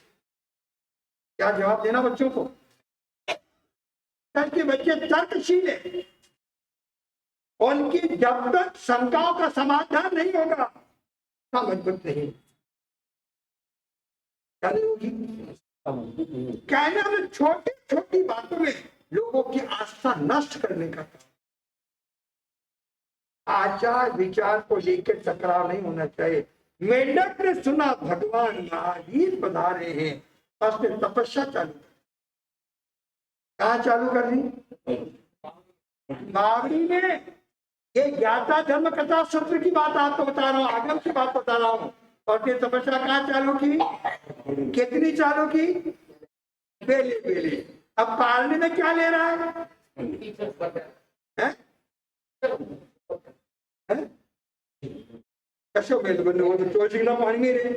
क्या जवाब देना बच्चों को? के बच्चे तर्कशील है, उनकी जब तक शंकाओं का समाधान नहीं होगा मजबूत नहीं होगी। कहने में छोटी छोटी बातों में लोगों की आस्था नष्ट करने का आचार विचार को लेकर टकराव नहीं होना चाहिए। मेंढक ने सुना भगवान महावीर पधारे हैं, उसने तपस्या चालू कर। कहाँ चालू कर दी? महावीर ने। ये ज्ञाता धर्म कथा सूत्र की बात आपको बता रहा हूँ, आगम की बात बता रहा हूँ। और ये तपस्या कहाँ चालू की? कितनी चालू की? बेले बेले। अब पालने में क्या ले रहा है? कैसे बेल बने वो तो चोचिंगला पानी में रहे।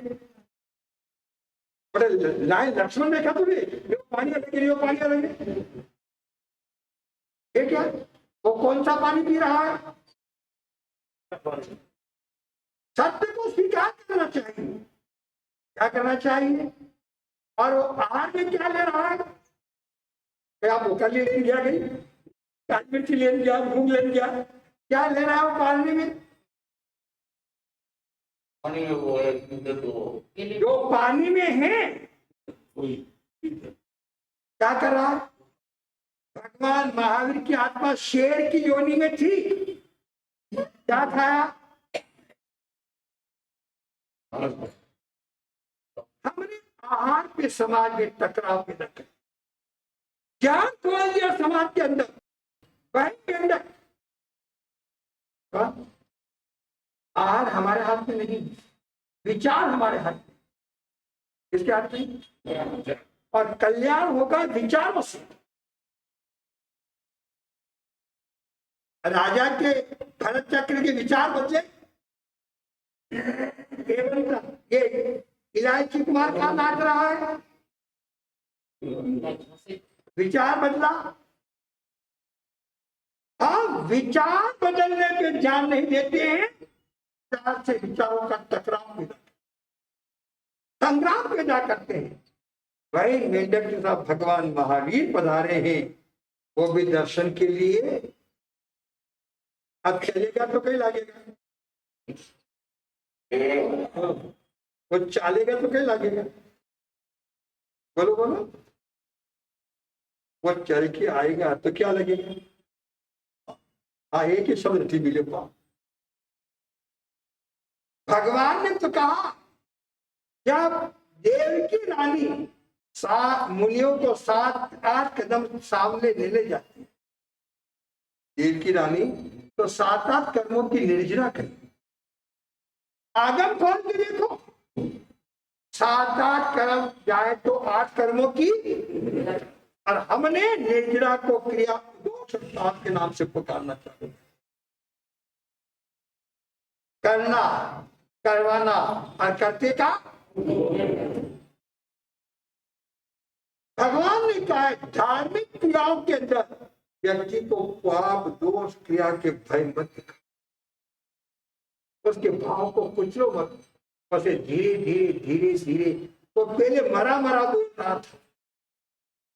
बड़े लाइन लक्ष्मण देखा तुमने? पानी अलग है, पानी अलग है। ये क्या? वो कौन सा पानी पी रहा है? सत्य को स्वीकार करना चाहिए। क्या करना चाहिए? और वो आहार में क्या ले रहा है? क्या भूखा लेने गया, गई काली मिर्ची लेने गया, घूम लेने गया, क्या ले रहा है वो पानी में? पानी में वो है जो पानी में है क्या कर रहा है? भगवान महावीर की आत्मा शेर की योनि में थी, क्या खाया? हमने आहार पे समाज में टकराव पैदा कर, ज्ञान खोल दिया समाज के अंदर। आहार हमारे हाथ में नहीं, विचार हमारे हाथ में। किसके हाथ में? और कल्याण होगा विचारों से। राजा के भरत चक्र के विचार बदले, ये इलायची कुमार का नाच रहा है, विचार बदला। हम विचार बदलने पे ध्यान नहीं देते हैं, विचार से विचारों का टकराव पैदा, संग्राम पैदा करते हैं। वही मेंढक के साथ भगवान महावीर पधारे हैं, वो भी दर्शन के लिए। अब चलेगा तो कहीं लगेगा, वो चलेगा तो कहीं लगेगा। बोलो बोलो, वो चल के आएगा तो क्या लगेगा? हाँ, एक ही शब्द थी मिले पा। भगवान ने तो कहा, जब देव की रानी मुनियों को 7-8 कदम सामने ले जाती है देव की रानी, तो 7-8 कर्मों की निर्जरा करी। आगम खोल के देखो, 7-8 कर्म जाए तो 8 कर्मों की, और हमने निर्जरा को क्रिया के नाम से पुकारना चालू, करना, करवाना और करते का। भगवान ने कहा है धार्मिक क्रियाओं के अंदर व्यक्ति को पाप दोष क्रिया के भय मत दिखा, उसके भाव को कुचलो मत, उसे धीरे धीरे धीरे धीरे। तो पहले मरा मरा बोल रहा था,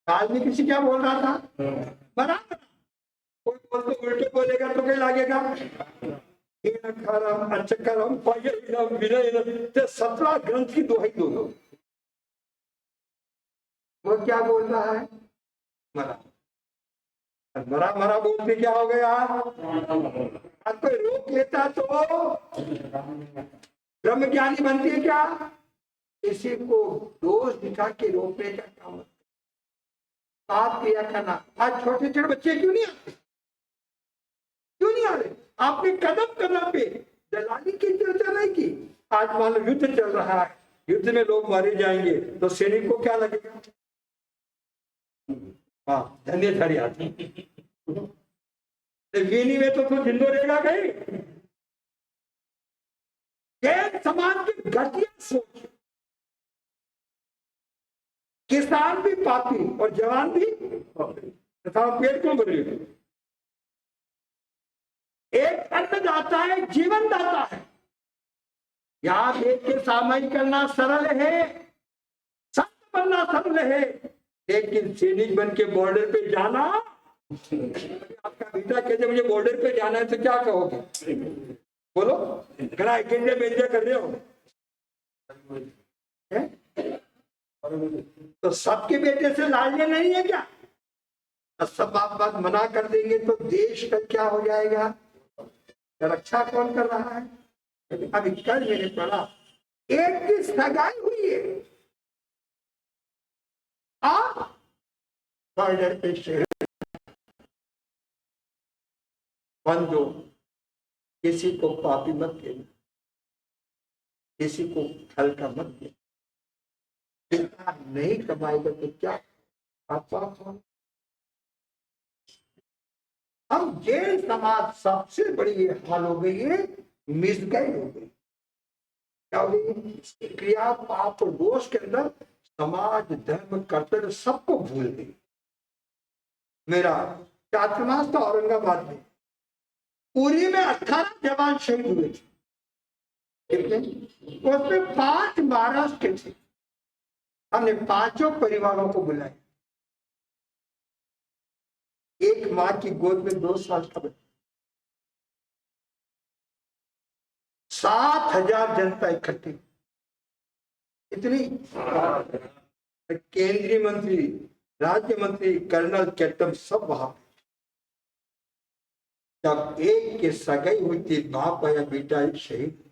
आज में किसी क्या बोल रहा था, मरा मरा। कोई बोल तो उल्टे बोलेगा तो क्या लगेगा, 17 ग्रंथ की दोहाई दो लोग। वो क्या बोल रहा है, मरा मरा मरा बोलते क्या हो गया। अब कोई रोक लेता तो ब्रह्म ज्ञानी बनती है क्या, किसी को दोष दिखा के रोकने का काम, पाप क्रिया करना। आज छोटे छोटे बच्चे क्यों नहीं आते, क्यों नहीं आ रहे, आपने कदम कदम पे दलाली की चर्चा नहीं की। आज मान लो युद्ध चल रहा है, युद्ध में लोग मारे जाएंगे तो सैनिक को क्या लगेगा, हाँ धन्यधारी आदमी, वीनी में तो जिंदो रहेगा कहीं। समाज की घटिया सोच, किसान भी पापी और जवान भी तथा पेट क्यों भर रहे। एक अन्नदाता है, जीवन दाता है। यहां देख के सामायिक करना सरल है, सत्य बनना सरल है, लेकिन सैनिक बन के बॉर्डर पे जाना, आपका बेटा कहते मुझे बॉर्डर पे जाना है तो क्या कहोगे, बोलो घना इंडिया में कर रहे हो है? तो सबके बेटे से लालिया नहीं है क्या, सब बात मना कर देंगे तो देश का क्या हो जाएगा, रक्षा कौन कर रहा है। अभी कल मैंने पढ़ा, एक की सगाई हुई है और बॉर्डर पे शहर बंद हो, किसी को पापी मत देना, किसी को हल्का मत देना, नहीं कमाएगा तो क्या आप हम जैन समाज सबसे बड़ी हाल हो गई है, मिसगाइड हो गई। क्या हो गई, क्रिया पाप और दोष के अंदर समाज धर्म कर्तव्य सबको भूल गई। मेरा चातुर्मास था औरंगाबाद में, उरी में 18 जवान शहीद हुए थे, उसमें 5 महाराष्ट्र के थे। हमने 5 परिवारों को बुलाया, एक मां की गोद में 2 साल का बच्चा, 7,000 जनता इकट्ठी, इतनी केंद्रीय मंत्री, राज्य मंत्री, कर्नल, कैप्टन सब वहां पे। जब एक के सगाई हुई थी, बाप या बेटा शहीद,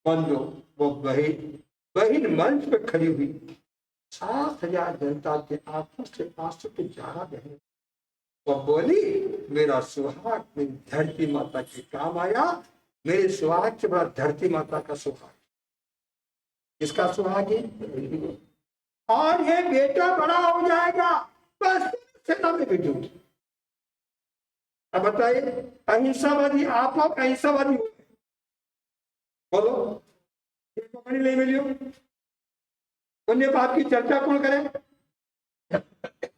बंदो वो बहिन मंच पे खड़ी हुई, 7,000 जनता के आपस से आंसू के जारा बहे। वो बोली मेरा सुहाग मेरी धरती माता के काम आया, मेरे सुहाग से बड़ा धरती माता का सुहाग। किसका सुहाग है, और ये बेटा बड़ा हो जाएगा बस सेना में भेजूंगी। अब बताइए, अहिंसावादी आप अहिंसावादी हो, बोलो पकड़ी नहीं मिली हो, पुण्य पाप की चर्चा कौन करे।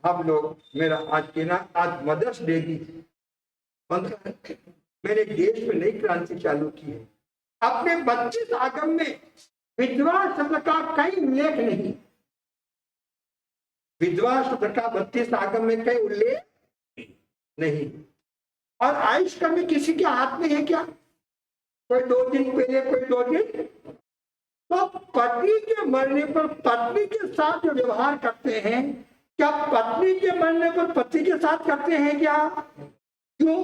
हम लोग, मेरा आज के ना, आज मदर्स डे की मैंने देश में नई क्रांति चालू की है। अपने 25 आगम में विधवा शब्द का कई उल्लेख नहीं, विधवा शब्द का 32 आगम में कई उल्लेख नहीं। और आयुष कमी किसी के हाथ में है क्या, कोई 2 दिन पहले, कोई 2 दिन। तो पति के मरने पर पत्नी के साथ जो व्यवहार करते हैं, क्या पत्नी के मरने पर पति के साथ करते हैं क्या, क्यों,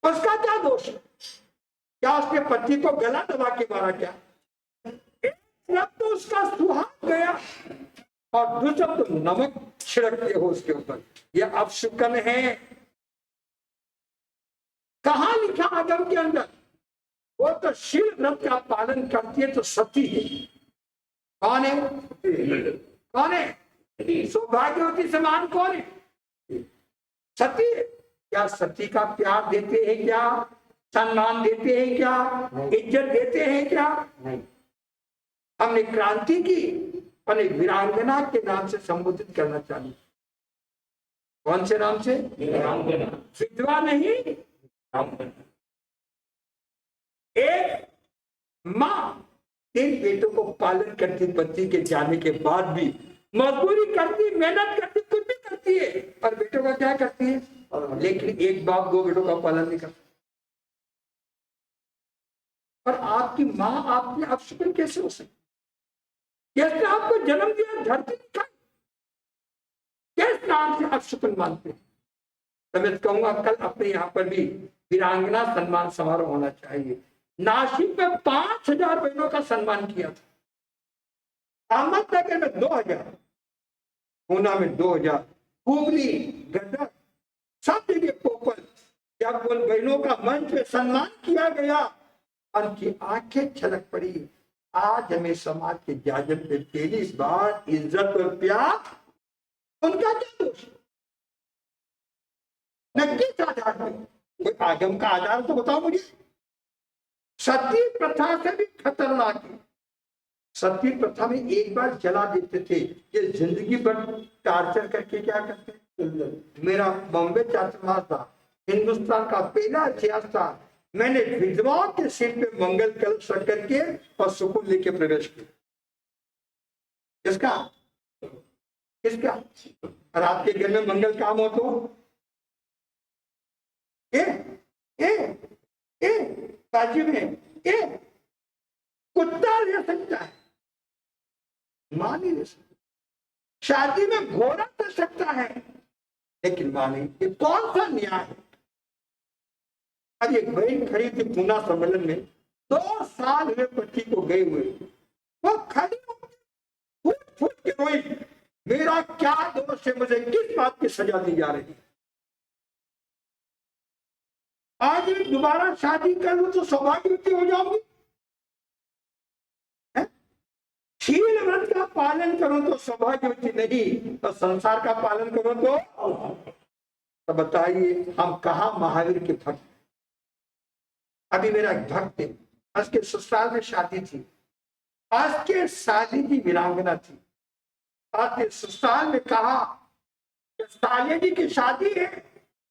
उसका क्या दोष है, क्या उसके पति को गला दबा के मारा क्या। एक तो उसका सुहाग गया और दूसरा तो नमक छिड़कते हो उसके ऊपर, यह अपशुकन है। कहां लिखा आगम के अंदर? वो तो शील व्रत का पालन करती है तो सती है। कौन है? कौन है? सौभाग्यवती समान कौन है? सती है। क्या सती का प्यार देते हैं? क्या सम्मान देते हैं? क्या इज्जत देते हैं? क्या हमने क्रांति की और एक वीरांगना के नाम से संबोधित करना चाहिए। कौन से नाम से? वीरांगना। विधवा नहीं। एक माँ 3 बेटों को पालन करती, पति के जाने के बाद भी मजदूरी करती, मेहनत करती, कुछ भी करती है, और बेटों का क्या करती है? लेकिन एक बाप 2 बेटों का पालन नहीं करता। और आपकी माँ आपकी अपशुकन कैसे हो सकती? कैसे आपको जन्म दिया, धरती दिखाई, किस नाम से अपशुकन मानते हैं? तो मैं कहूंगा कल अपने यहाँ पर भी वीरांगना सम्मान समारोह होना चाहिए। नासिक में 5000 बहनों का सम्मान किया था, अहमदनगर में 2000, पूना में 2000, हुगली, गदर, सब जगह पोपल, जब उन बहनों का मंच में सम्मान किया गया, उनकी आंखें छलक पड़ी। आज हमें समाज के जाजम पे तेरी इस बार इज्जत और प्यार, उनका क्या दोष? न किस आधार पर? कोई आगम का आधार तो बताओ मुझे। सती प्रथा से भी खतरनाक है। सती प्रथा में एक बार जला देते थे, ये जिंदगी भर टार्चर करके क्या करते? मेरा बॉम्बे छात्रावास था, हिंदुस्तान का पहला इतिहास था। मैंने विधवाओं के सिर पे मंगल कलश रख करके और सुकून लेके प्रवेश किया। किसका? किसका? और आपके घर में मंगल काम हो तो बाजू में कुत्ता ले सकता है, मां नहीं ले सकती। शादी में घोड़ा कर सकता है, लेकिन मां नहीं। ये कौन सा न्याय है? अब एक बहन खड़ी थी पूना सम्मेलन में, 2 साल हुए पति को गए हुए, वो खड़ी फूट फूट के रोई, मेरा क्या दोष है, मुझे किस बात की सजा दी जा रही है? आज मैं दोबारा शादी कर लूं तो सौभाग्यवती हो जाऊंगी? शील व्रत का पालन करो तो सौभाग्यवती नहीं, और संसार का पालन करो तो बताइए हम कहा महावीर के भक्त? अभी मेरा एक भक्त है, उसके ससुराल में शादी थी, उसके शादी की वीरांगना थी। उसके ससुराल में कहा साले जी की शादी है,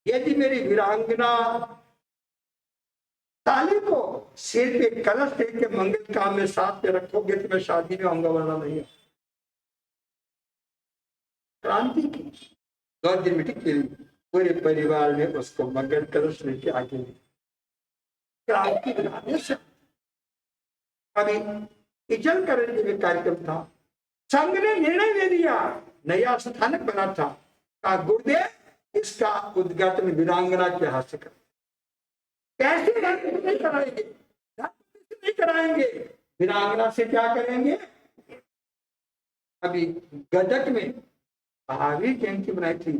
यदि मेरी वीरांगना ताली को सिर पे कलश लेके मंगल काम में साथ में रखोगे तो मैं शादी में आऊंगा, वरना नहीं। क्रांति की 2 दिन में टिकी, पूरे परिवार में उसको मंगल कलश लेके आगे। क्रांति बनाने से अभी इजल करने में कार्यक्रम था, संघ ने निर्णय ले लिया, नया स्थानक बना था, कहा गुरुदेव इसका उद्घाटन वीरांगना के हाथ से कर। कैसे नहीं कराएंगे? नहीं कराएंगे, वीरांगना से क्या करेंगे? अभी गदक में महावीर जयंती बनाई थी,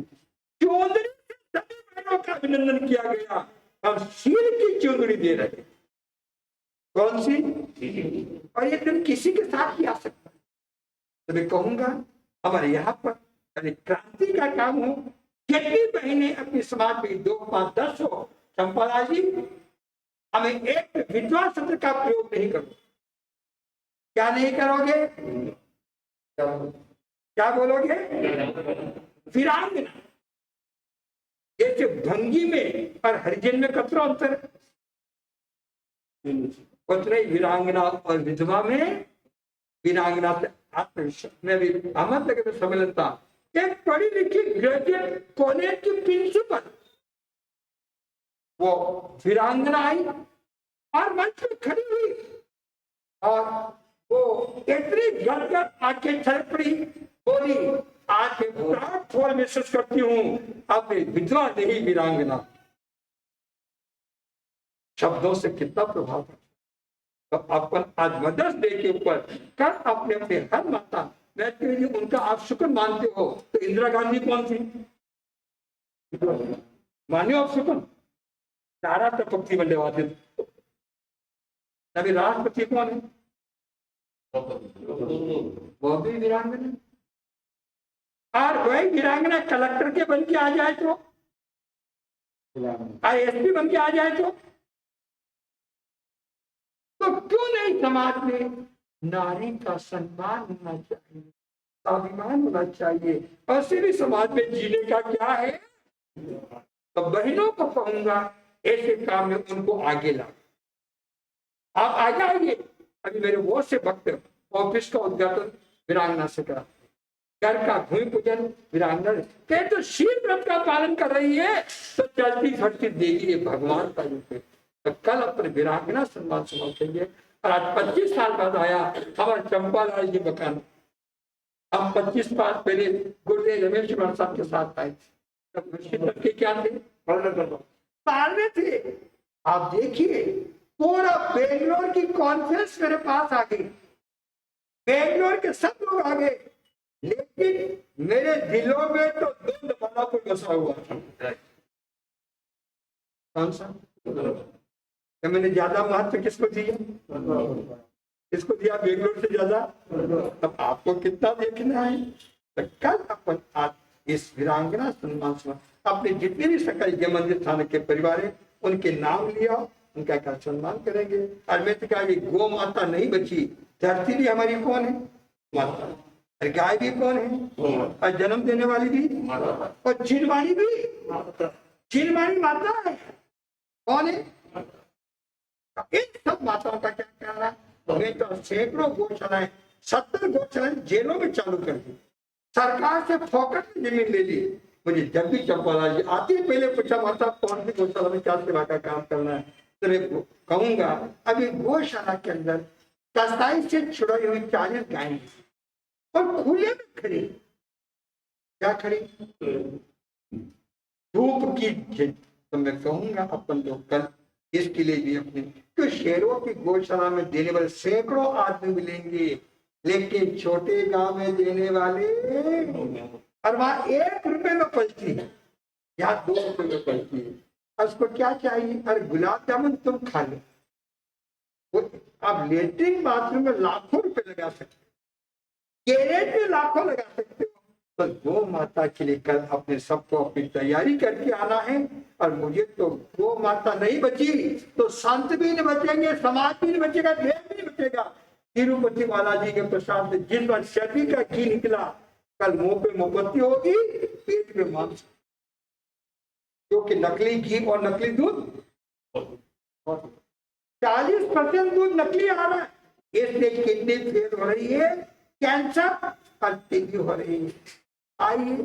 चौधरी से सभी बहनों का अभिनंदन किया गया, हम शील की चौधरी दे रहे। कौन सी? और ये दिन किसी के साथ ही आ सकता है। तो मैं कहूंगा हमारे यहाँ पर क्रांति का काम हो, जितनी बहनें अपने समाज में 2, 5, 10 हो, चंपाला जी हमें एक विधवा शब्द का प्रयोग नहीं करो। क्या नहीं करोगे? क्या बोलोगे? वीरांगना। जैसे भंगी में और हरिजन में कतरा अंतर है, उतने वीरांगना और विधवा में, वीरांगना से आत्मविश्वास। मैं भी अहमदनगर में सम्मेलन था, एक पढ़ी लिखी ग्रेजुएट कॉलेज की प्रिंसिपल, वो वीरांगना आई और मंच में खड़ी हुई और वो इतनी गदगद आंखें छलक पड़ी, बोली आज मैं प्राउड फॉर महसूस करती हूँ अपनी विधवा नहीं वीरांगना। शब्दों से कितना प्रभाव है। तो अपन आज मदर्स डे के ऊपर कल अपने अपने हर माता बैठते हुए उनका आप शुक्र मानते हो। तो इंदिरा गांधी कौन थी? मानियो आप शुक्र, सारा टपकती बल्लेबाज। अभी राष्ट्रपति कौन है? वो भी वीरांगना। और वही वीरांगना कलेक्टर के बन के आ जाए तो, ISP बन के आ जाए तो क्यों नहीं समाज में नारी का सम्मान होना चाहिए, स्वाभिमान होना चाहिए। और सिर्फ समाज में जीने का क्या है? तो बहनों को कहूंगा ऐसे काम में उनको आगे ला। आप आगे आइए। अभी मेरे बहुत से भक्त ऑफिस का उद्घाटन वीरांगना से करा, घर का भूमि पूजन वीरांगना कहे तो शील व्रत का पालन कर रही है तो चलती घटती देवी ये भगवान का रूप है। तो कल अपने वीरांगना सम्मान समझेंगे। और आज 25 साल बाद आया हमारे चंपालाल जी मकान। हम 25 साल पहले गुरुदेव रमेश कुमार साहब के साथ आए थे। क्या थे? पालने थे। आप देखिए पूरा बेंगलोर की कॉन्फ्रेंस मेरे पास आ गई, बेंगलोर के सब लोग आ गए, लेकिन मेरे दिलों में तो दो बड़ा कोई बसा हुआ था। कौन सा? तो मैंने ज्यादा महत्व किसको दिया? किसको दिया बेंगलोर से ज्यादा? अब आपको कितना देखना है? तो कल अपन आज इस वीरांगना सम्मान अपने जितने भी सकल जय मंदिर थाने के परिवार है उनके नाम लिया, उनका क्या सम्मान करेंगे। और मैं तो कहा ये गौ माता नहीं बची, धरती भी हमारी कौन है? माता। और गाय भी कौन है? और जन्म देने वाली भी, और चिरवाणी भी, चिरवाणी माता है। कौन है? इन सब माताओं का क्या करना? मैं तो सैकड़ों गौशालाएं, 70 गौशालाएं जेलों में चालू कर दी, सरकार से फोकट में जमीन ले ली। मुझे जब भी चंपालाल जी आती पहले पूछा माता कौन सी गौशाला में क्या सेवा का काम करना है, तो मैं कहूंगा अभी गौशाला के अंदर कसाई से छुड़ाई हुई 40 गायें और खुले में खड़ी, क्या खड़ी? धूप की। तो मैं कहूंगा अपन लोग कल इसके लिए भी अपने तो शेरों की गौशाला में देने वाले सैकड़ों आदमी मिलेंगे, लेकिन छोटे गांव में देने वाले, और वहां 1 रुपए में पलती है या 2 रुपए में पलती है। उसको क्या चाहिए? अरे गुलाब जामुन तुम खा लो। आप लेटरिन बाथरूम में लाखों रुपए लगा सकते हो, गैरेज में लाखों लगा सकते हो। तो गौ माता के लिए कल अपने सबको अपनी तैयारी करके आना है। और मुझे तो गौ माता नहीं बची तो संत भी नहीं बचेंगे, समाज भी नहीं बचेगा, देश भी नहीं बचेगा। तिरुपति बालाजी के प्रसाद से जिस बार शर्दी का घी निकला, कल मुंह पे मोमबत्ती होगी, पेट में मांस, क्योंकि नकली घी और नकली दूध 40% दूध नकली आ रहा है, इससे किडनी फेल हो रही है, कैंसर और टीबी हो रही है। आइए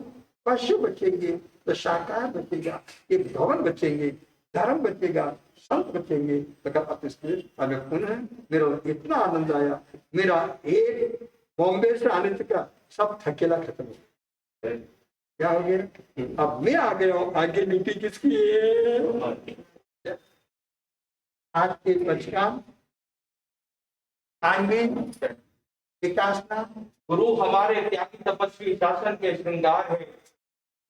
पशु बचेंगे तो शाकाहार बचेगा, ये भवन बचेंगे, धर्म बचेगा, संत बचेंगे। तो अगर पुनः मेरा इतना आनंद आया, मेरा एक बॉम्बे से आने तक का सब थकेला खत्म हो गया। क्या हो गया? अब मैं आ गया हूँ, आगे ड्यूटी किसकी है? आज के पचकान विकास नाम गुरु हमारे त्यागी तपस्वी शासन के श्रृंगार है,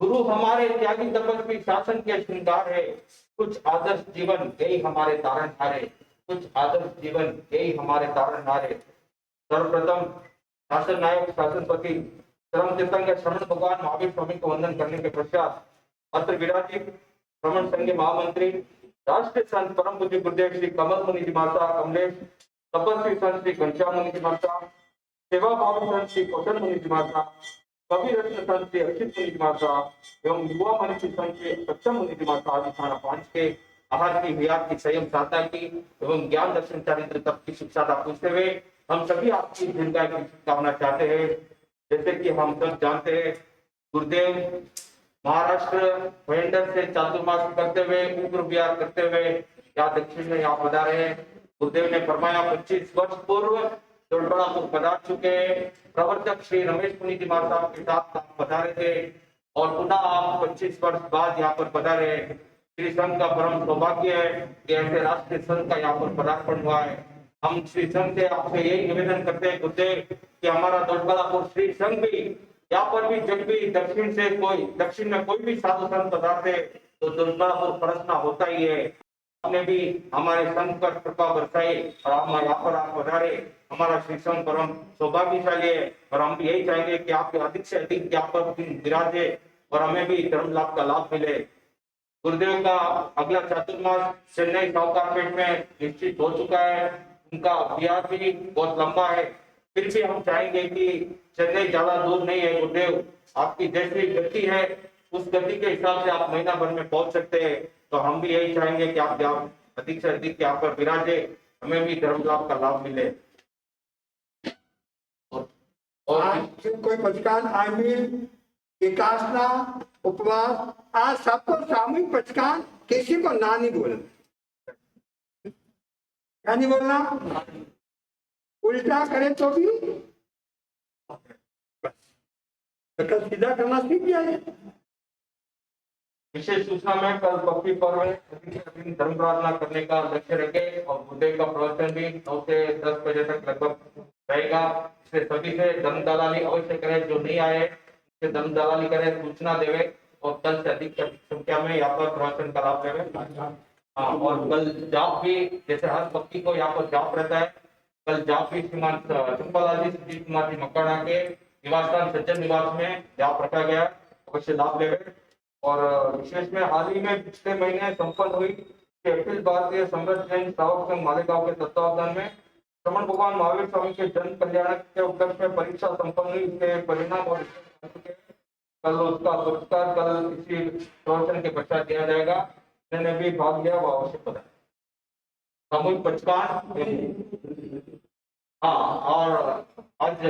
गुरु हमारे त्यागी तपस्वी शासन के श्रृंगार है। कुछ आदर्श जीवन यही हमारे तारण हारे, कुछ आदर्श जीवन यही हमारे तारण हारे। सर्वप्रथम शासन नायक शासनपति श्रम तीर्थंकर श्रमण भगवान महावीर स्वामी को वंदन करने के पश्चात अत्र विराजित श्रमण संघ के महामंत्री राष्ट्रीय संत परम पूज्य गुरुदेव श्री कमल मुनि जी महाराज कमलेश, तपस्वी संत श्री घनश्याम मुनि जी महाराज, सेवा भावी संत श्री कौशल मुनि जी महाराज, कवि रत्न संत श्री अक्षित मुनि जी महाराज एवं युवा मनीषी संत श्री सक्षम मुनि जी महाराज आदि थाना 5 के आहार की विहार की संयम साधना की एवं ज्ञान दर्शन चारित्र तप की शिक्षा का पूछते हुए हम सभी आपकी दीर्घायु की कामना चाहते हैं। जैसे कि हम सब जानते हैं, गुरुदेव महाराष्ट्र वेंडर से चातुर्मास करते हुए उग्र विहार करते हुए यहाँ दक्षिण में यहाँ पधारे हैं। गुरुदेव ने फरमाया 25 वर्ष पूर्व दोड़बड़ापुर पधार चुके प्रवर्तक श्री रमेश मुनि जी महाराज के साथ पधारे थे और पुनः आप 25 वर्ष बाद यहाँ पर पधारे। श्री संघ का परम सौभाग्य है कि ऐसे राष्ट्रीय संघ का यहाँ पर पदार्पण हुआ है। हम श्री संघ से आपसे यही निवेदन करते हैं गुरुदेव कि हमारा दोडबलापुर श्री संघ भी यहाँ पर भी जब भी दक्षिण में कोई भी साधु संत पधारते तो दोडबलापुर प्रश्न होता ही है। आपने भी हमारे संघ पर कृपा बरसाई और आप यहाँ पर आप पधारे, हमारा श्री संघ परम सौभाग्यशाली है और हम भी यही चाहेंगे कि आप अधिक से अधिक यहाँ पर विराजे और हमें भी धर्म लाभ का लाभ मिले। गुरुदेव का अगला चातुर्मास चेन्नई साउथपेट में निश्चित हो चुका है, उनका अभ्यास भी बहुत लंबा है, फिर भी हम चाहेंगे कि चेन्नई ज्यादा दूर नहीं है गुरुदेव, आपकी जैसी गति है उस गति के हिसाब से आप महीना भर में पहुंच सकते हैं, तो हम भी यही चाहेंगे कि आप अधिक से अधिक यहाँ पर विराजे, हमें भी धर्म लाभ का लाभ मिले। और कोई पचकान आमिल एकासना उपवास आज सबको सामूहिक पचकान, किसी को ना नहीं बोलना, क्या नहीं बोलना, उल्टा करे तो भी बस सीधा करना सीख जाए। विशेष सूचना में कल बकरी पर्व में धर्म प्रार्थना करने का लक्ष्य रखे और गुरुदेव का प्रवचन भी 9 से 10 बजे तक लगभग रहेगा, इसलिए सभी से धर्म दलाली अवश्य करें, जो नहीं आए धर्म दलाली करें, सूचना देवे और कल से अधिक संख्या में यहाँ पर प्रवचन का लाभ लेवे। हाँ, और कल जाप भी जैसे हर भक्ति को यहाँ पर जाप रहता है, कल जाप भी श्रीमान चंपालाल जी सुजीत कुमार जी मकड़ा के निवास स्थान सज्जन निवास में जाप रखा गया, अवश्य लाभ लेवे। और विशेष में हाल ही में पिछले महीने संपन्न हुई कि अखिल भारतीय समृद्ध जैन श्रावक संघ मालेगांव के तत्वावधान में श्रमण भगवान महावीर स्वामी के जन कल्याण के उपलक्ष्य में परीक्षा संपन्न हुई, इसके परिणाम और कल उसका पुरस्कार कल इसी प्रवचन के पश्चात दिया जाएगा, मैंने भी भाग लिया, वो अवश्य पता सामूहिक पचकान। हाँ, और आज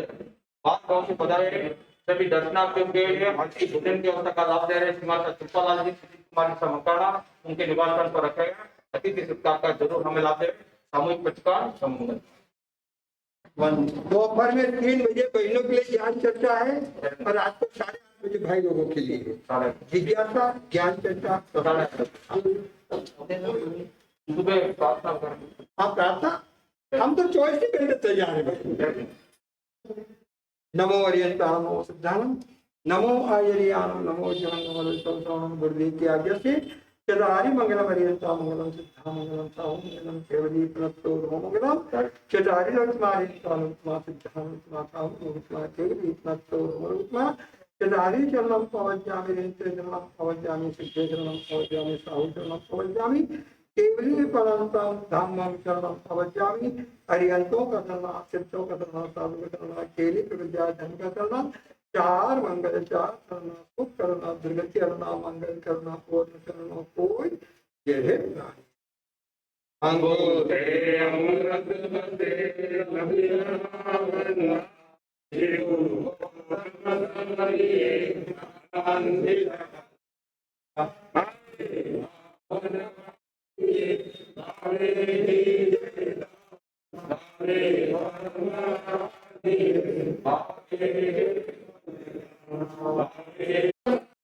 बात गाँव से पधारे सभी दर्शनार्थियों के लिए भोजन की व्यवस्था का लाभ ले रहे श्रीमान चंपालाल जी कुमार मकाना उनके निवास स्थान पर रखा गया, अतिथि सत्कार का जरूर हमें लाभ दे। सामूहिक पचकान संबोधन दोपहर में 3 बजे बहनों के लिए ज्ञान चर्चा है और रात को 8:30 बजे भाई लोगों के लिए जिज्ञासा ज्ञान चर्चा। सुबह प्रार्थना करें। हाँ, प्रार्थना हम तो 24 घंटे तैयार है भाई। नमो अरियंताम नमो सिद्धानम नमो आयरियानम नमो जनम गुरुदेव की आज्ञा से चदारी मंगलम अरियंता मंगलम सिद्धा मंगलम साहु मंगलम केवली प्रणतो मंगलम चदारी लक्ष्मारियंताम सिद्धा साहु केवली प्रणतो मंगलम चदारी चरणम पवज्जामि रेंद्र चरणम पवज्जामि सिद्धे चरणम पवज्जामि साहु चरणम पवज्जामि केवली परंतम धम्मम चरणम पवज्जामि अरियंतों का चरणा सिद्धों का चरणा साधु का चरणा केली विद्या धन का चरणा चार मंगल चार करना सुख करना दुर्गति करना मंगल करना पूर्ण करना कोई जय नाही। अंगूठे अमृत बसे लभियावना जीव